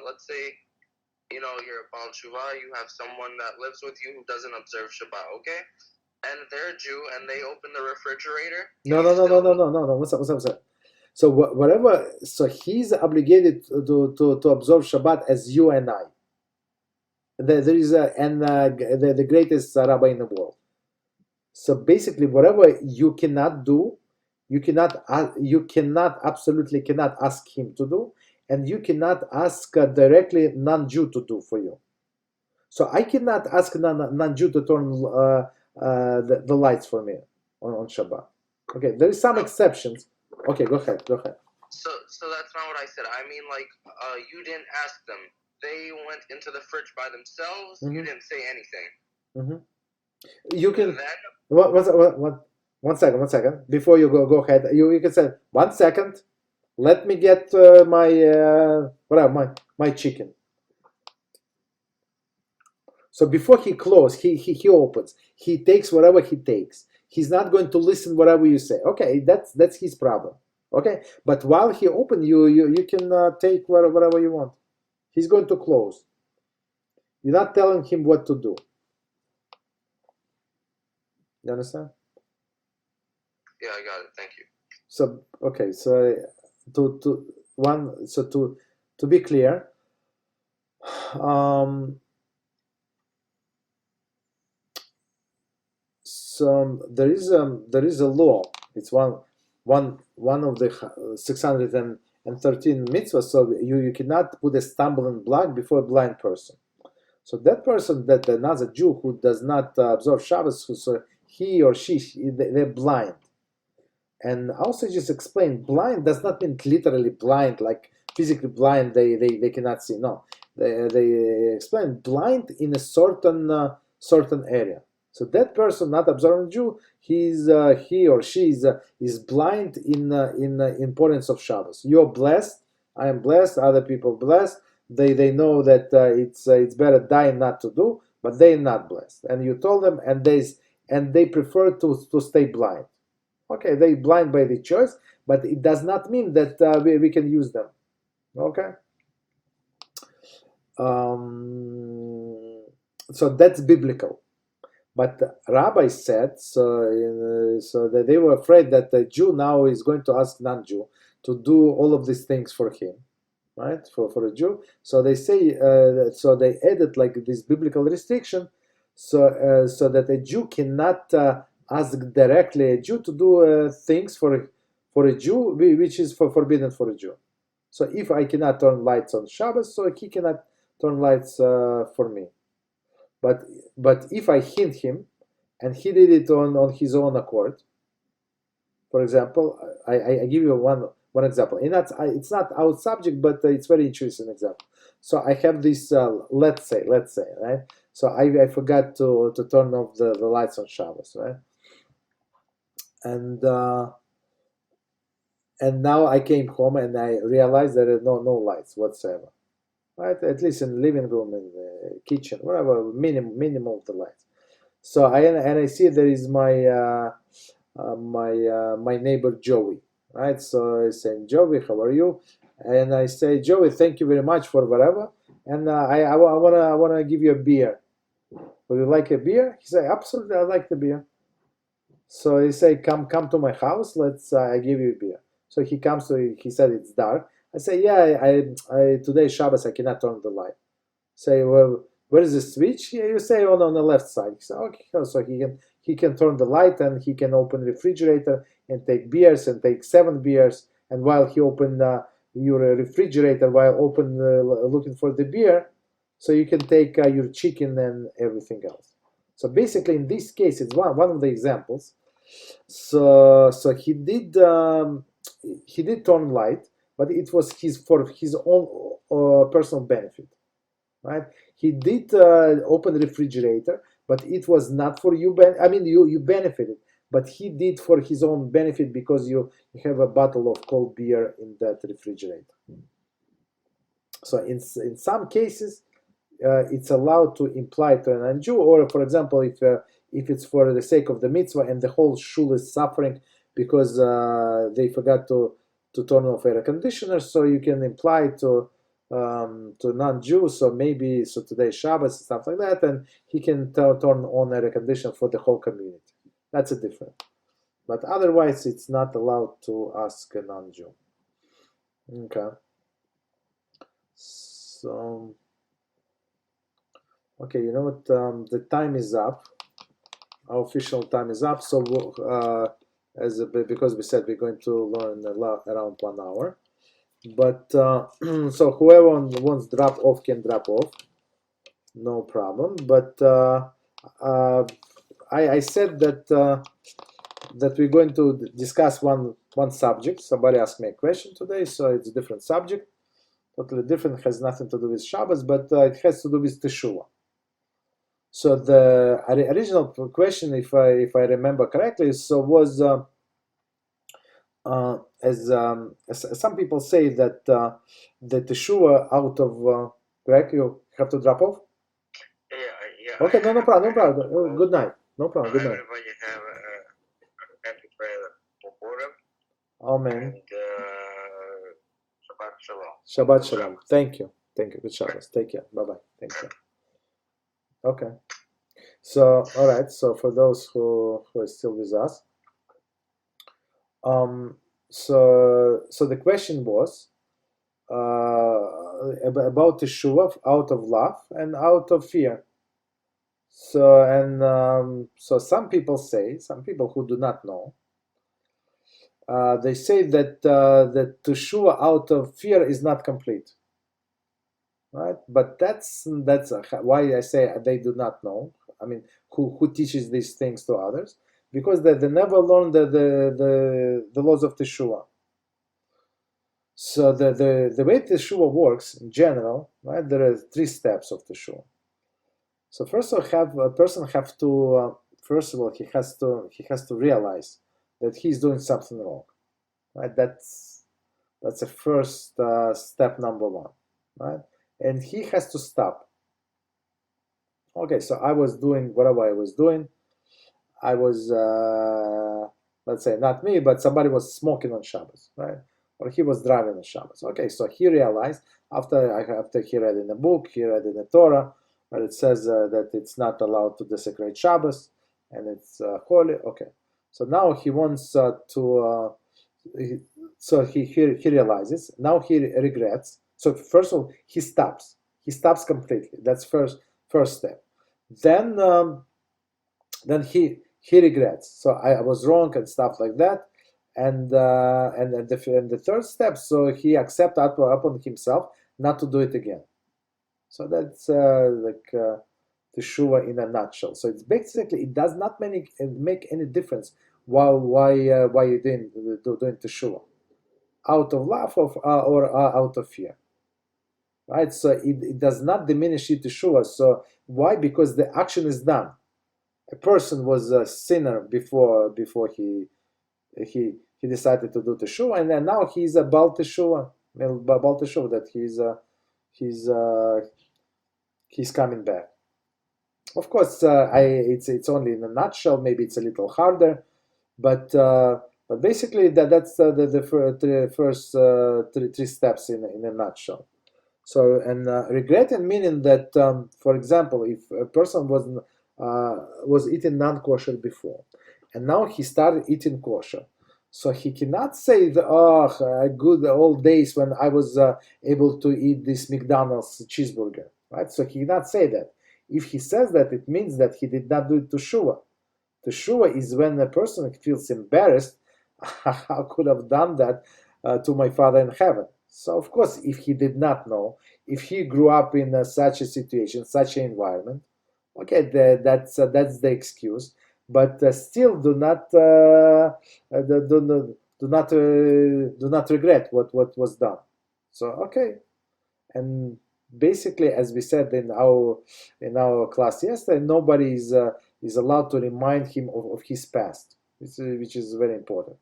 let's say, you're a Baal Tshuva, you have someone that lives with you who doesn't observe Shabbat, okay? And they're a Jew, and they open the refrigerator. No. What's up? So whatever. So he's obligated to observe Shabbat as you and I. There is the greatest rabbi in the world. So basically, whatever you cannot do, you absolutely cannot ask him to do, and you cannot ask directly non-Jew to do for you. So I cannot ask non-Jew to turn the lights for me on Shabbat. Okay, there is some exceptions. Okay, go ahead. So that's not what I said. I mean, you didn't ask them. They went into the fridge by themselves. Mm-hmm. You didn't say anything. Mm-hmm. You can. One second. Before you go ahead. You can say 1 second. Let me get my chicken. So before he closes, he opens. He takes whatever he takes. He's not going to listen whatever you say. Okay, that's his problem. Okay, but while he open, you can take whatever you want. He's going to close. You're not telling him what to do. You understand? Yeah, I got it. Thank you. So okay, so to be clear, so there is a law. It's one of the 613 mitzvahs. So you cannot put a stumbling block before a blind person. So that person, that another Jew who does not observe Shabbos, so he or she they're blind. And also just explain, blind does not mean literally blind, like physically blind, they cannot see. No, they explain blind in a certain area. So that person, not observant Jew, he or she is blind in importance of Shabbos. You're blessed, I am blessed, other people blessed. They know that it's better die not to do, but they're not blessed. And you told them, and they prefer to stay blind. Okay, they blind by the choice, but it does not mean that we can use them. Okay. So that's biblical. But Rabbi said so that they were afraid that the Jew now is going to ask non-Jew to do all of these things for him, right? For a Jew. So they say so they added like this biblical restriction, so that a Jew cannot ask directly a Jew to do things for a Jew which is forbidden for a Jew. So if I cannot turn lights on Shabbos, so he cannot turn lights for me. But if I hint him, and he did it on his own accord, for example, I give you one example. And it's not our subject, but it's very interesting example. So I have this, let's say, right? So I forgot to turn off the lights on Shabbos, right? And now I came home and I realized there are no lights whatsoever, right? At least in the living room, in the kitchen, whatever, minimum of the lights. So I see there is my my neighbor Joey, right? So I say, Joey, how are you? And I say, Joey, thank you very much for whatever. And I wanna give you a beer. Would you like a beer? He said, absolutely, I like the beer. So he say, come to my house. Let's I give you a beer. So he comes to. He said it's dark. I say, yeah, I today Shabbos I cannot turn the light. Say, well, where is the switch? Yeah, you say on the left side. He said, okay, so he can turn the light and he can open refrigerator and take beers and take 7 beers. And while he open your refrigerator, while open looking for the beer, so you can take your chicken and everything else. So basically, in this case, it's one of the examples. So he did turn light, but it was for his own personal benefit, right? He did open the refrigerator, but it was not for you. You benefited, but he did for his own benefit because you have a bottle of cold beer in that refrigerator. So in some cases, it's allowed to imply to a non-Jew, or for example, if it's for the sake of the mitzvah and the whole shul is suffering because they forgot to turn off air conditioner, so you can imply to non-Jew, so maybe today Shabbos, stuff like that, and he can turn on air conditioner for the whole community. That's a difference. But otherwise, it's not allowed to ask a non-Jew. Okay. So, okay, you know what? The time is up. Our official time is up. So, because we said we're going to learn around 1 hour. But so whoever wants drop off can drop off, no problem. But I said that we're going to discuss one subject. Somebody asked me a question today, so it's a different subject, totally different. It has nothing to do with Shabbos, but it has to do with TeShuva. So the original question, if I remember correctly, so was as some people say that the TeShuva out of Greg, you have to drop off. Yeah. Okay, no problem. Good night. No problem. Good night. Everybody have a happy prayer for Purim. Amen. And Shabbat Shalom. Shabbat Shalom. Thank you. Good Shabbos. Take care. Bye bye. Thank you. Okay. So, all right. So for those who are still with us, so the question was about TeShuva out of love and out of fear. So so some people who do not know, they say that that TeShuva out of fear is not complete, right? But that's why I say they do not know. I mean, who teaches these things to others? Because they never learned the laws of TeShuva. So the way TeShuva works in general, right? There are 3 steps of TeShuva. So first of all, a person have to first of all he has to realize that he's doing something wrong, right? That's the first step number 1, right? And he has to stop. Okay, so I was doing whatever I was doing. I was let's say not me, but somebody was smoking on Shabbos, right? Or he was driving on Shabbos. Okay, so he realized after he read in the book, he read in the Torah, but it says that it's not allowed to desecrate Shabbos, and it's holy. Okay, so now he wants so he realizes. Now he regrets. So first of all, he stops. He stops completely. That's first step. Then he regrets. So I was wrong and stuff like that. And the third step, so he accepts upon himself not to do it again. So that's like TeShuva in a nutshell. So it's basically, it does not make any difference why you're doing TeShuva, out of love or out of fear, right? So it does not diminish your TeShuva. So why? Because the action is done. A person was a sinner before he decided to do TeShuva, and then now he's a Baal TeShuva, that he's coming back. Of course, it's only in a nutshell. Maybe it's a little harder, but basically that's the first 3 steps in a nutshell. So, and regretting meaning that, for example, if a person was eating non-kosher before, and now he started eating kosher, so he cannot say, good old days when I was able to eat this McDonald's cheeseburger, right? So he cannot say that. If he says that, it means that he did not do it TeShuva. TeShuva is when a person feels embarrassed. How could I have done that to my Father in heaven? So of course, if he did not know, if he grew up in such a situation, such an environment, okay, that's the excuse. But still, do not regret what was done. So okay, and basically, as we said in our class yesterday, nobody is allowed to remind him of his past, which is very important,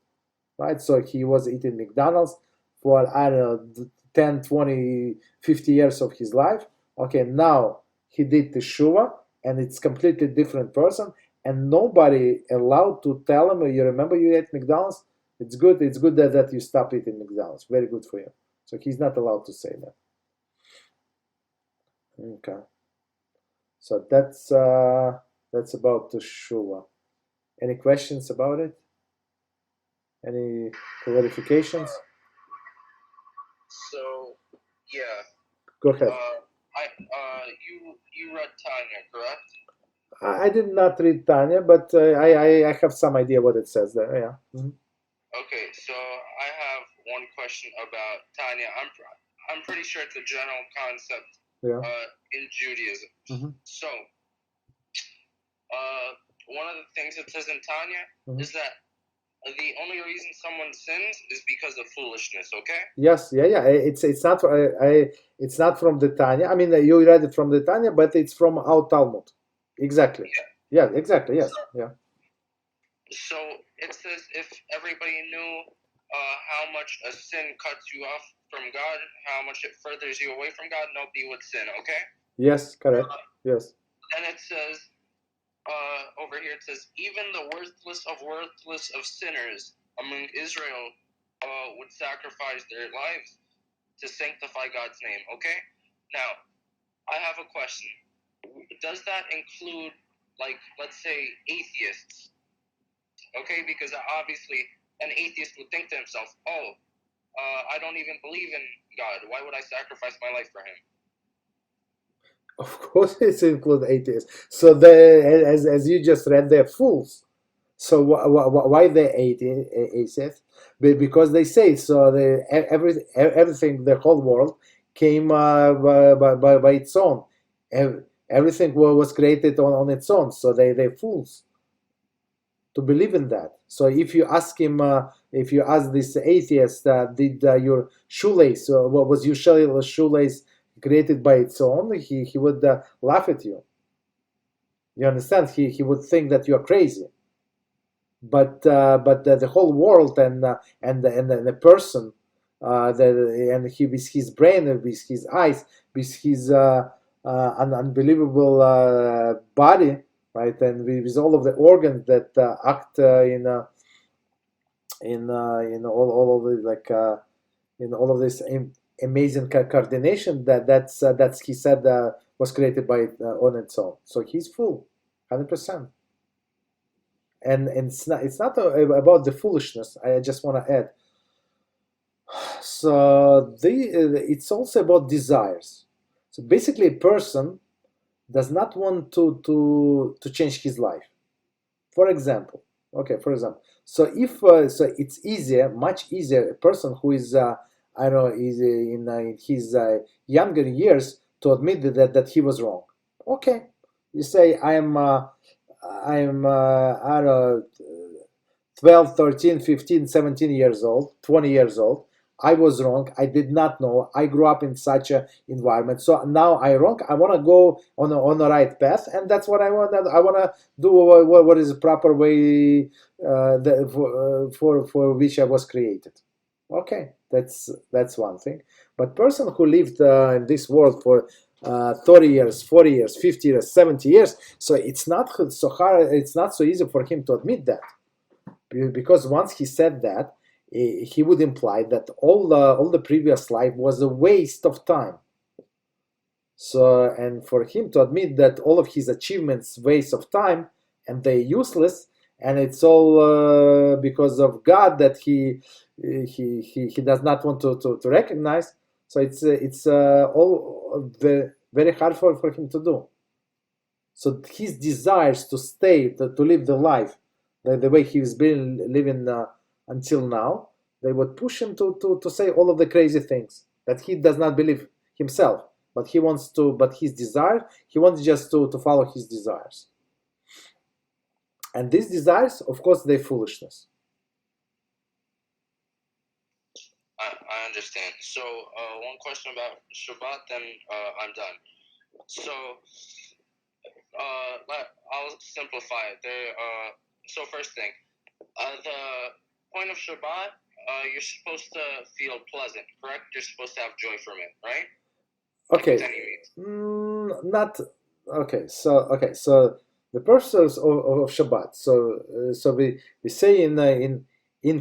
right? So he was eating McDonald's for, I don't know, 10, 20, 50 years of his life. Okay, now he did TeShuva, and it's completely different person, and nobody allowed to tell him, you remember you ate McDonald's? It's good that you stopped eating McDonald's. Very good for you. So he's not allowed to say that. Okay. So that's about TeShuva. Any questions about it? Any clarifications? So, yeah. Go ahead. You read Tanya, correct? I did not read Tanya, but I have some idea what it says there. Yeah. Mm-hmm. Okay, so I have one question about Tanya. I'm pretty sure it's a general concept in Judaism. Mm-hmm. So, one of the things it says in Tanya is that the only reason someone sins is because of foolishness. Okay? Yes, yeah. It's not it's not from the Tanya. I mean, you read it from the Tanya, but it's from our Talmud. Exactly. Yeah, exactly. Yes. Yeah. So it says if everybody knew how much a sin cuts you off from God, how much it furthers you away from God, nobody would sin, okay? Yes, correct. Yes. Then it says, over here it says, even the worthless of sinners among Israel would sacrifice their lives to sanctify God's name, okay? Now, I have a question. Does that include, like, let's say, atheists? Okay, because obviously an atheist would think to himself, oh, I don't even believe in God. Why would I sacrifice my life for him? Of course, it includes atheists. So as you just read, they're fools. So why they atheists? Because they say so. Everything, the whole world came by its own. Everything was created on its own. So they're fools to believe in that. So if you ask him, if you ask this atheist, did your shoelace, what was your shoelace created by its own? He would laugh at you. You understand? He would think that you are crazy. But the whole world and the person, and he with his brain, with his eyes, with his unbelievable body, right, and with all of the organs that act in all of the in all of this amazing coordination that's he said was created by on its own. So he's full, 100%. And it's not about the foolishness. I just want to add. So it's also about desires. So basically, a person does not want to change his life. For example, so if so it's easier, much easier, a person who is I don't know, is in his younger years to admit that he was wrong. Okay, you say I'm I don't know, 12, 13, 15, 17 years old, 20 years old. I was wrong. I did not know. I grew up in such an environment. So now I'm wrong. I want to go on the right path, and that's what I want. I want to do what is the proper way for which I was created. Okay, that's one thing. But person who lived in this world for 30 years, 40 years, 50 years, 70 years, so it's not so hard. It's not so easy for him to admit that, because once he said that, he would imply that all the previous life was a waste of time. So, and for him to admit that all of his achievements waste of time and they're useless, and it's all because of God that he does not want to recognize. So it's all very hard for him to do. So his desires to stay, to live the life the way he's been living until now, they would push him to say all of the crazy things that he does not believe himself, but he wants to, but his desire, he wants just to follow his desires. And these desires, of course, they're foolishness. I understand. So one question about Shabbat, then I'm done. So I'll simplify it. So first thing, the point of Shabbat, you're supposed to feel pleasant, correct? You're supposed to have joy from it, right? Okay. Not okay. So the purpose of Shabbat. So we say in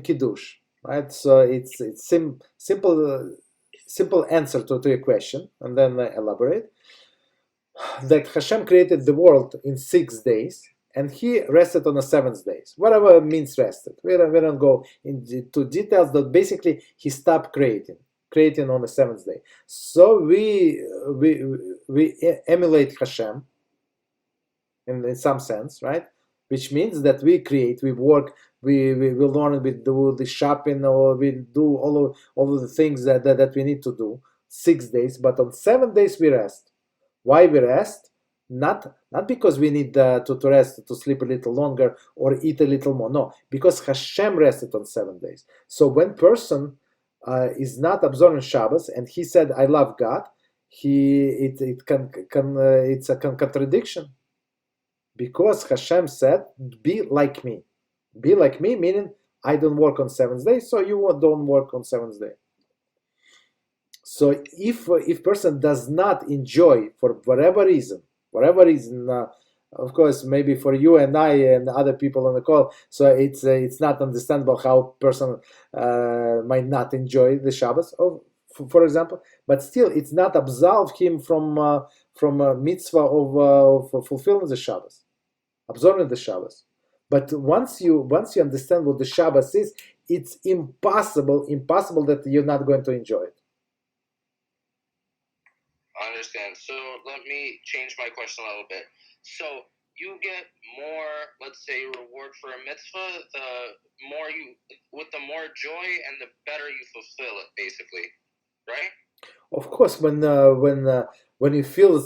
Kiddush, right? So it's simple answer to your question, and then I elaborate that Hashem created the world in 6 days, and he rested on the 7th day. Whatever means rested. We don't go into details, but basically he stopped creating on the 7th day. So we emulate Hashem in some sense, right? Which means that we create, we work, we learn, we do the shopping, or we do all of the things that we need to do 6 days, but on 7 days we rest. Why we rest? Not because we need to rest, to sleep a little longer or eat a little more. No, because Hashem rested on 7 days. So when person is not observing Shabbos and he said, "I love God," it's a contradiction, because Hashem said, "Be like me." Be like me, meaning I don't work on seventh day, so you don't work on seventh day. So if person does not enjoy for whatever reason, of course, maybe for you and I and other people on the call, so it's not understandable how a person might not enjoy the Shabbos, for example, but still it's not absolve him from a mitzvah of fulfilling the Shabbos, observing the Shabbos. But once you understand what the Shabbos is, it's impossible that you're not going to enjoy it. I understand. So let me change my question a little bit. So you get more, let's say, reward for a mitzvah, with the more joy and the better you fulfill it, basically, right? Of course, when you feel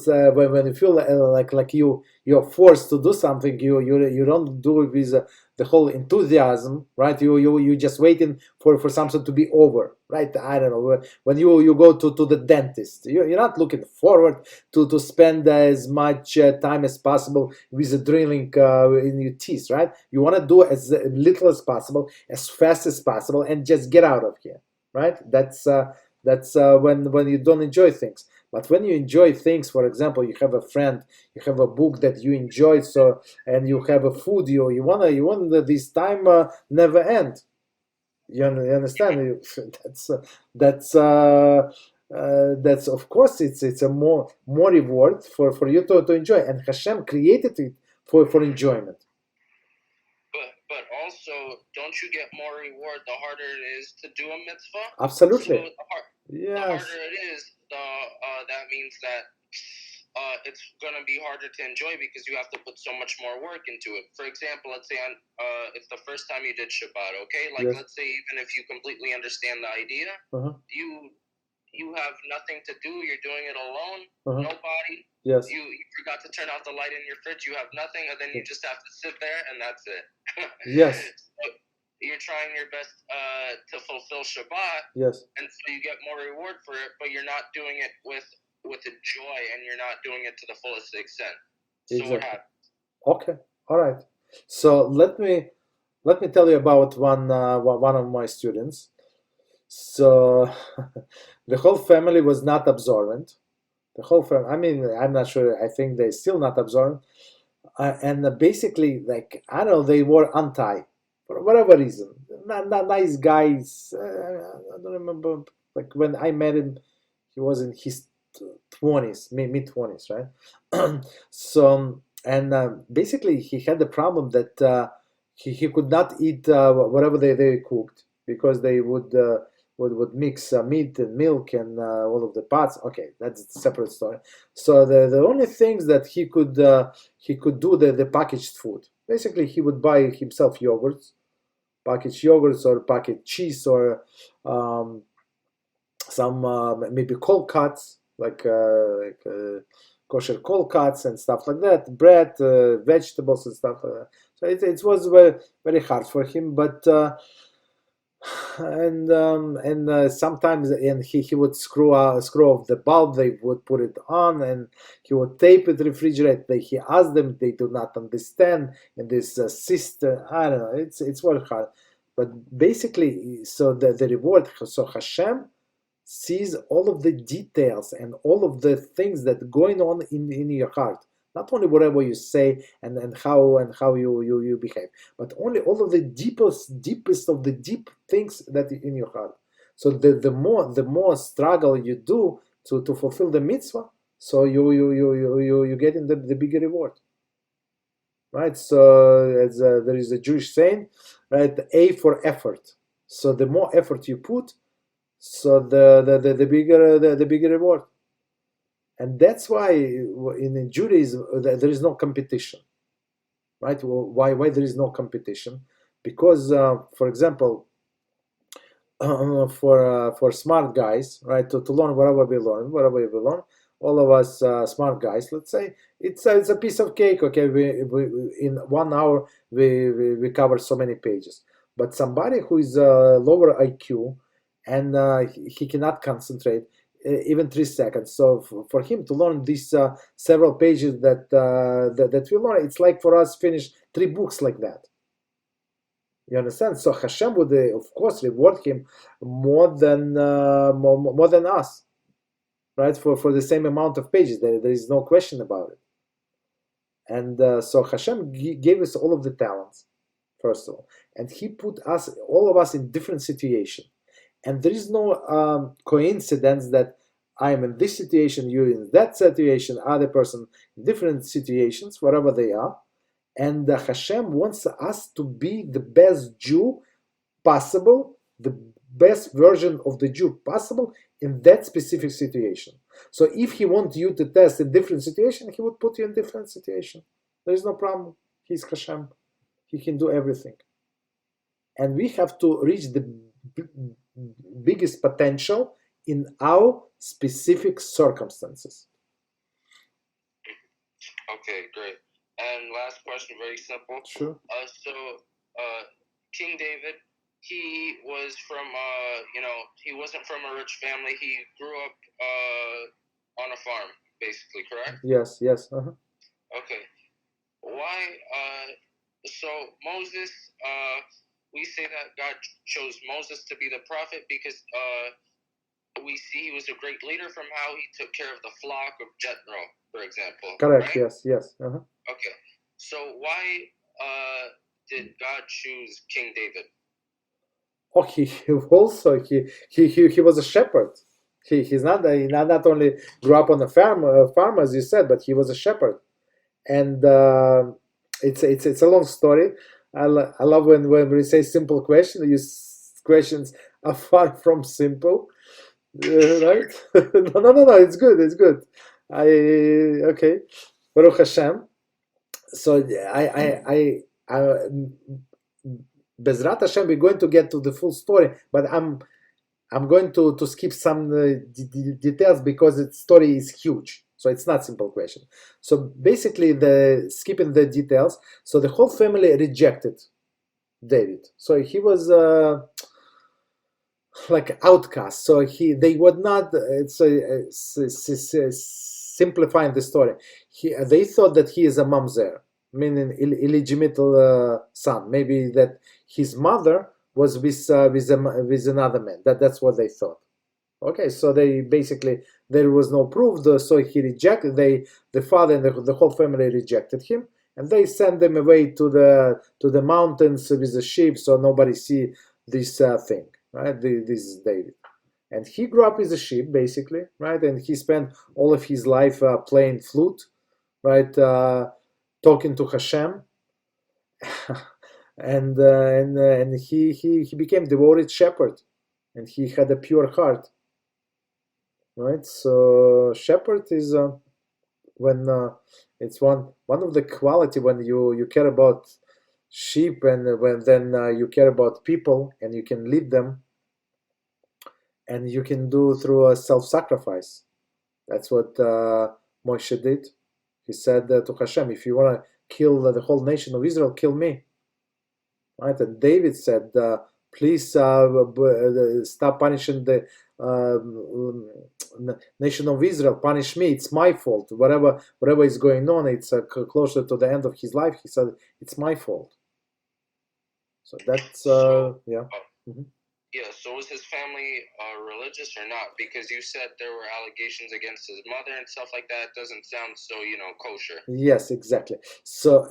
like you're forced to do something, you don't do it with the whole enthusiasm, right? You just waiting for something to be over, right? I don't know, when you go to the dentist, you're not looking forward to spend as much time as possible with the drilling in your teeth, right? You want to do as little as possible, as fast as possible, and just get out of here, right? That's when you don't enjoy things. But when you enjoy things, for example, you have a friend, you have a book that you enjoy, so and you have a food you want this time never end. You understand? That's of course it's a more reward for you to enjoy, and Hashem created it for enjoyment. But also, don't you get more reward the harder it is to do a mitzvah? Absolutely. So the Yes. harder it is, that means that it's gonna be harder to enjoy because you have to put so much more work into it. For example, let's say it's the first time you did Shabbat, okay? Like, yes. Let's say even if you completely understand the idea, you have nothing to do. You're doing it alone, nobody. Yes. You forgot to turn off the light in your fridge. You have nothing, and then you just have to sit there, and that's it. Yes. So you're trying your best to fulfill Shabbat. Yes. And so you get more reward for it, but you're not doing it with a joy, and you're not doing it to the fullest extent. So exactly. What happens? Okay. All right. So let me tell you about one of my students. So the whole family was not observant. The whole family, I mean, I'm not sure, I think they're still not observant. And basically, like, I don't know, they were anti for whatever reason. Not nice guys. I don't remember, like, when I met him, he was in his 20s, mid-20s, right? So, and basically, he had the problem that he could not eat whatever they cooked, because they would mix meat and milk and all of the parts. Okay, that's a separate story. So the only things that he could do the packaged food. Basically, he would buy himself packaged yogurts or packaged cheese, or some maybe cold cuts, like kosher cold cuts and stuff like that, bread, vegetables and stuff like that. So it was very, very hard for him, but and sometimes he would screw off the bulb. They would put it on, and he would tape it, refrigerate. He asked them, they do not understand in this system. I don't know, it's very hard, but basically, so the reward, so Hashem sees all of the details and all of the things that going on in your heart. Not only whatever you say and how you behave, but only all of the deepest of the deep things that in your heart. So the more struggle you do to fulfill the mitzvah, so you get in the bigger reward, right? So as there is a Jewish saying, right? A for effort. So the more effort you put, so the bigger reward. And that's why in Judaism there is no competition, right? Why there is no competition? Because, for example, for smart guys, right, to learn whatever we learn, all of us smart guys, let's say, it's a piece of cake. Okay, we in 1 hour we cover so many pages. But somebody who is lower IQ and he cannot concentrate even 3 seconds. So for him to learn these several pages that we learn, it's like for us finish 3 books like that. You understand? So Hashem would, of course, reward him more than us, right? For the same amount of pages. There is no question about it. And so Hashem gave us all of the talents, first of all, and He put all of us, in different situations. And there is no coincidence that I am in this situation, you're in that situation, other person in different situations, wherever they are. And Hashem wants us to be the best Jew possible, the best version of the Jew possible in that specific situation. So if He wants you to test a different situation, He would put you in a different situation. There is no problem. He's Hashem. He can do everything. And we have to reach the biggest potential in our specific circumstances. Okay, great. And last question, very simple. Sure. King David, he was from, he wasn't from a rich family. He grew up on a farm, basically, correct? Yes. Okay. Why? So Moses, we say that God chose Moses to be the prophet because we see he was a great leader from how he took care of the flock of Jethro, for example. Correct. Right? Yes. Okay. So why did God choose King David? Oh, he was a shepherd. He's not only grew up on a farm, as you said, but he was a shepherd. And it's a long story. I love when we say simple questions. Questions are far from simple, right? No. It's good. Okay. Baruch Hashem. So I Bezrat Hashem, we're going to get to the full story, but I'm going to skip some details because the story is huge. So it's not simple question. So basically, skipping the details. So the whole family rejected David. So he was like outcast. So they would not. Simplifying the story. They thought that he is a mamzer, meaning illegitimate son. Maybe that his mother was with another man. That's what they thought. Okay, so they basically, there was no proof, so he rejected. The father and the whole family rejected him, and they sent them away to the mountains with the sheep, so nobody see this thing, right? This is David, and he grew up with a sheep, basically, right? And he spent all of his life playing flute, right? Talking to Hashem, and he became devoted shepherd, and he had a pure heart. Right, so shepherd is when it's one of the quality when you care about sheep, and when then you care about people, and you can lead them, and you can do through a self-sacrifice. That's what Moshe did. He said to Hashem, "If you want to kill the whole nation of Israel, kill me." Right, and David said, "Please stop punishing the nation of Israel. Punish me. It's my fault. Whatever is going on, it's closer to the end of his life." He said, "It's my fault." So that's yeah. Mm-hmm. Yeah. So was his family religious or not? Because you said there were allegations against his mother and stuff like that. It doesn't sound so kosher. Yes, exactly. So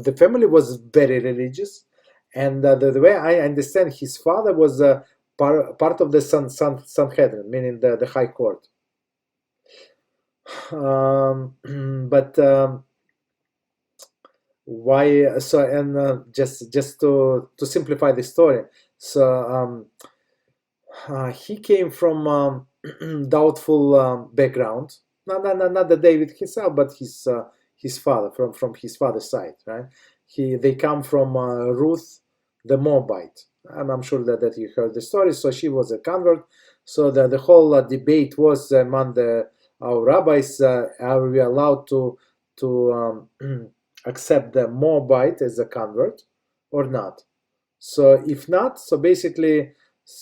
the family was very religious, and the way I understand, his father was part of the Sanhedrin, meaning the high court. But why? So, and just to simplify the story, so he came from doubtful background. Not the David himself, but his father, from his father's side, right? They come from Ruth the Moabite. I'm sure that you heard the story. So she was a convert. So the whole debate was among our rabbis: are we allowed to accept the Moabite as a convert or not? So if not, so basically,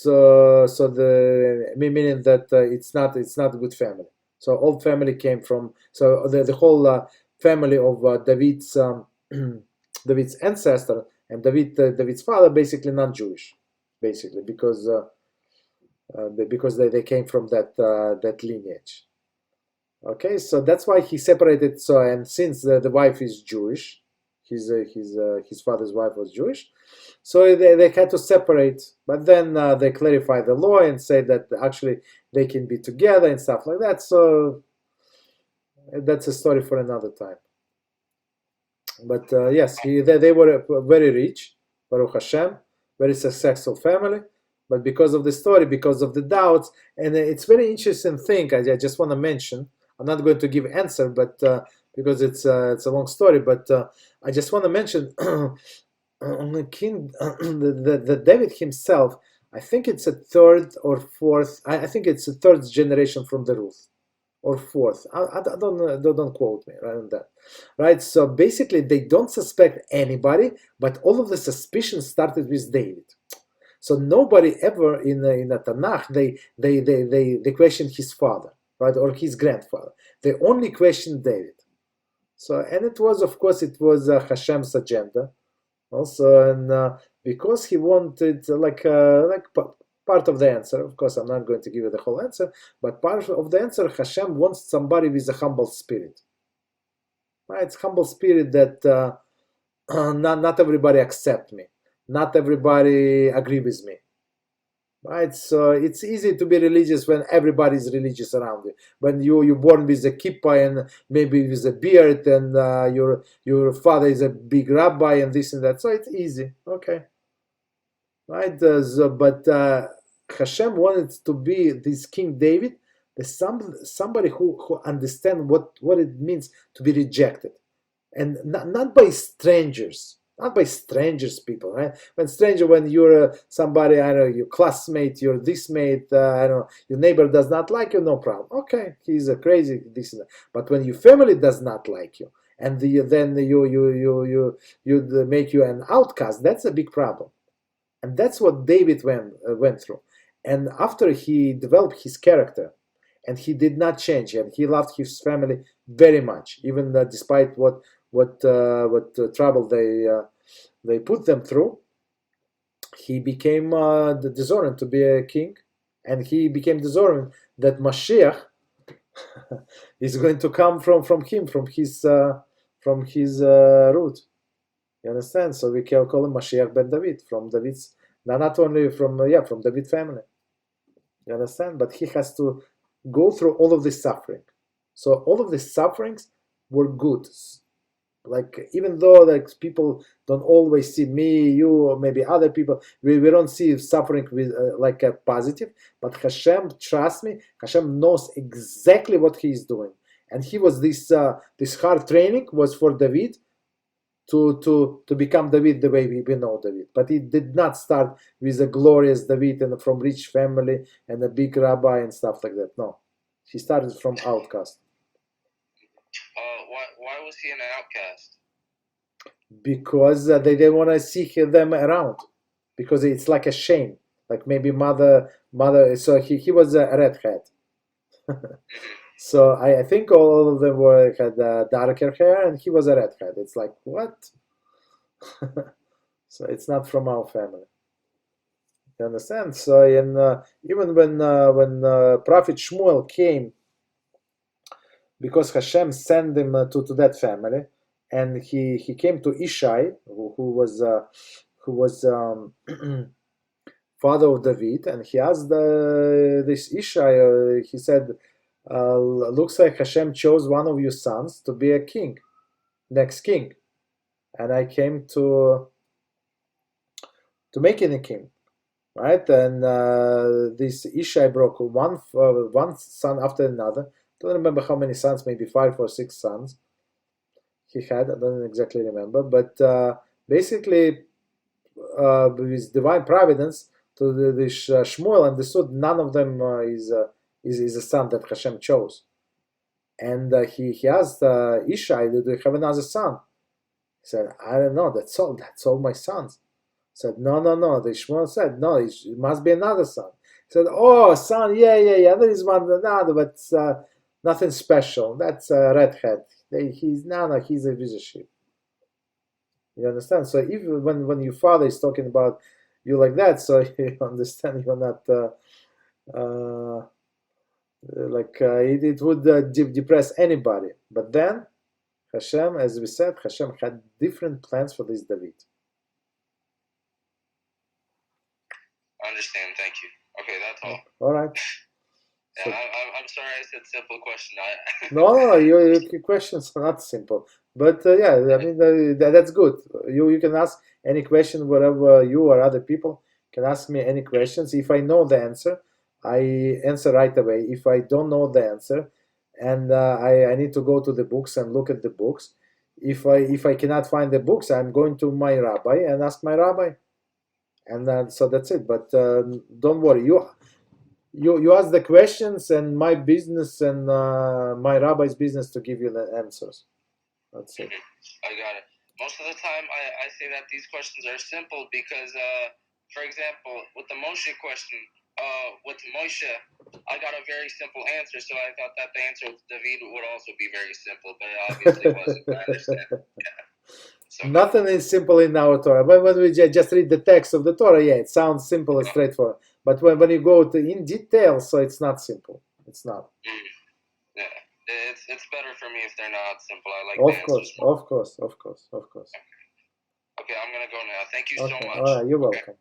the meaning that it's not a good family. So all family came from, so the whole family of David's ancestor and David's father basically non-Jewish, basically because they came from that lineage. Okay, so that's why he separated. So, and since the wife is Jewish, his father's wife was Jewish, so they had to separate. But then they clarify the law and say that actually they can be together and stuff like that. So that's a story for another time. But yes, they were very rich, Baruch Hashem, very successful family. But because of the story, because of the doubts, and it's very interesting thing. I just want to mention. I'm not going to give answer, but because it's a long story. But I just want to mention the David himself. I think it's a third or fourth. I think it's a third generation from the Ruth, or fourth. I don't quote me right on that. Right. So basically, they don't suspect anybody, but all of the suspicion started with David. So nobody ever in the Tanakh they question his father, right, or his grandfather. They only questioned David. So, and it was, of course, it was Hashem's agenda, also, and because he wanted like part of the answer. Of course, I'm not going to give you the whole answer, but part of the answer, Hashem wants somebody with a humble spirit. Right, it's humble spirit that not everybody accept me. Not everybody agree with me, right? So it's easy to be religious when everybody's religious around you. When you're born with a kippah and maybe with a beard, and your father is a big rabbi and this and that, so it's easy, okay, right? But Hashem wanted to be this King David, somebody who understands what it means to be rejected, and not by strangers. Not by strangers, people, right? When you're somebody, I don't know, your classmate, your this mate, I don't know, your neighbor does not like you, no problem. Okay, he's a crazy, this and that. But when your family does not like you, and then you make you an outcast, that's a big problem. And that's what David went through. And after he developed his character, and he did not change, and he loved his family very much, even despite what trouble they put them through, he became deserving to be a king, and he became deserving that Mashiach is going to come from him, from his root. You understand? So we can call him Mashiach ben David, from David's, not only from David family. You understand? But he has to go through all of this suffering. So all of these sufferings were good. Like, even though like people don't always see me, you, or maybe other people, we don't see suffering with like a positive, but Hashem, trust me, Hashem knows exactly what he is doing. And he was this hard training was for David to become David the way we know David. But he did not start with a glorious David and from rich family and a big rabbi and stuff like that. No, he started from outcast. Why was he an outcast? Because they didn't want to see them around. Because it's like a shame. Like maybe mother. So he was a redhead. So I think all of them had darker hair, and he was a redhead. It's like, what? So it's not from our family. You understand? So even when Prophet Shmuel came, because Hashem sent him to that family, and he came to Ishai, who was father of David, and he asked this Ishai, he said, looks like Hashem chose one of your sons to be a king, next king, and I came to make him a king, right? And this Ishai broke one son after another. Don't remember how many sons, maybe 5 or 6 sons he had. I don't exactly remember, but basically, with divine providence, to this Shmuel understood none of them is a son that Hashem chose, and he asked Ishai, "Do you have another son?" He said, "I don't know. That's all my sons." He said, "No." The Shmuel said, "No, it must be another son." He said, "Oh, son, yeah. There is one another, but." Nothing special. That's a redhead. He's a sheep. You understand? So even when your father is talking about you like that, so you understand you're not it would depress anybody. But then Hashem, as we said, Hashem had different plans for this David. I understand. Thank you. Okay, that's all. All right. So, I'm sorry I said simple question. No, your questions are not simple. But yeah, I mean, that's good. You can ask any question, whatever you or other people can ask me any questions. If I know the answer, I answer right away. If I don't know the answer, and I need to go to the books and look at the books. If I cannot find the books, I'm going to my rabbi and ask my rabbi. And so that's it. But don't worry. You ask the questions, and my business and my rabbi's business to give you the answers. That's it. I got it. Most of the time, I say that these questions are simple because, for example, with the Moshe question, with Moshe, I got a very simple answer, so I thought that the answer with David would also be very simple, but it obviously wasn't. I understand. Yeah. So, nothing is simple in our Torah. But when we just read the text of the Torah, yeah, it sounds simple and straightforward. But when you go in detail, so it's not simple. It's not. Yeah, it's better for me if they're not simple. I like the answers more. Of course. Okay, I'm gonna go now. Thank you so much. All right, you're welcome.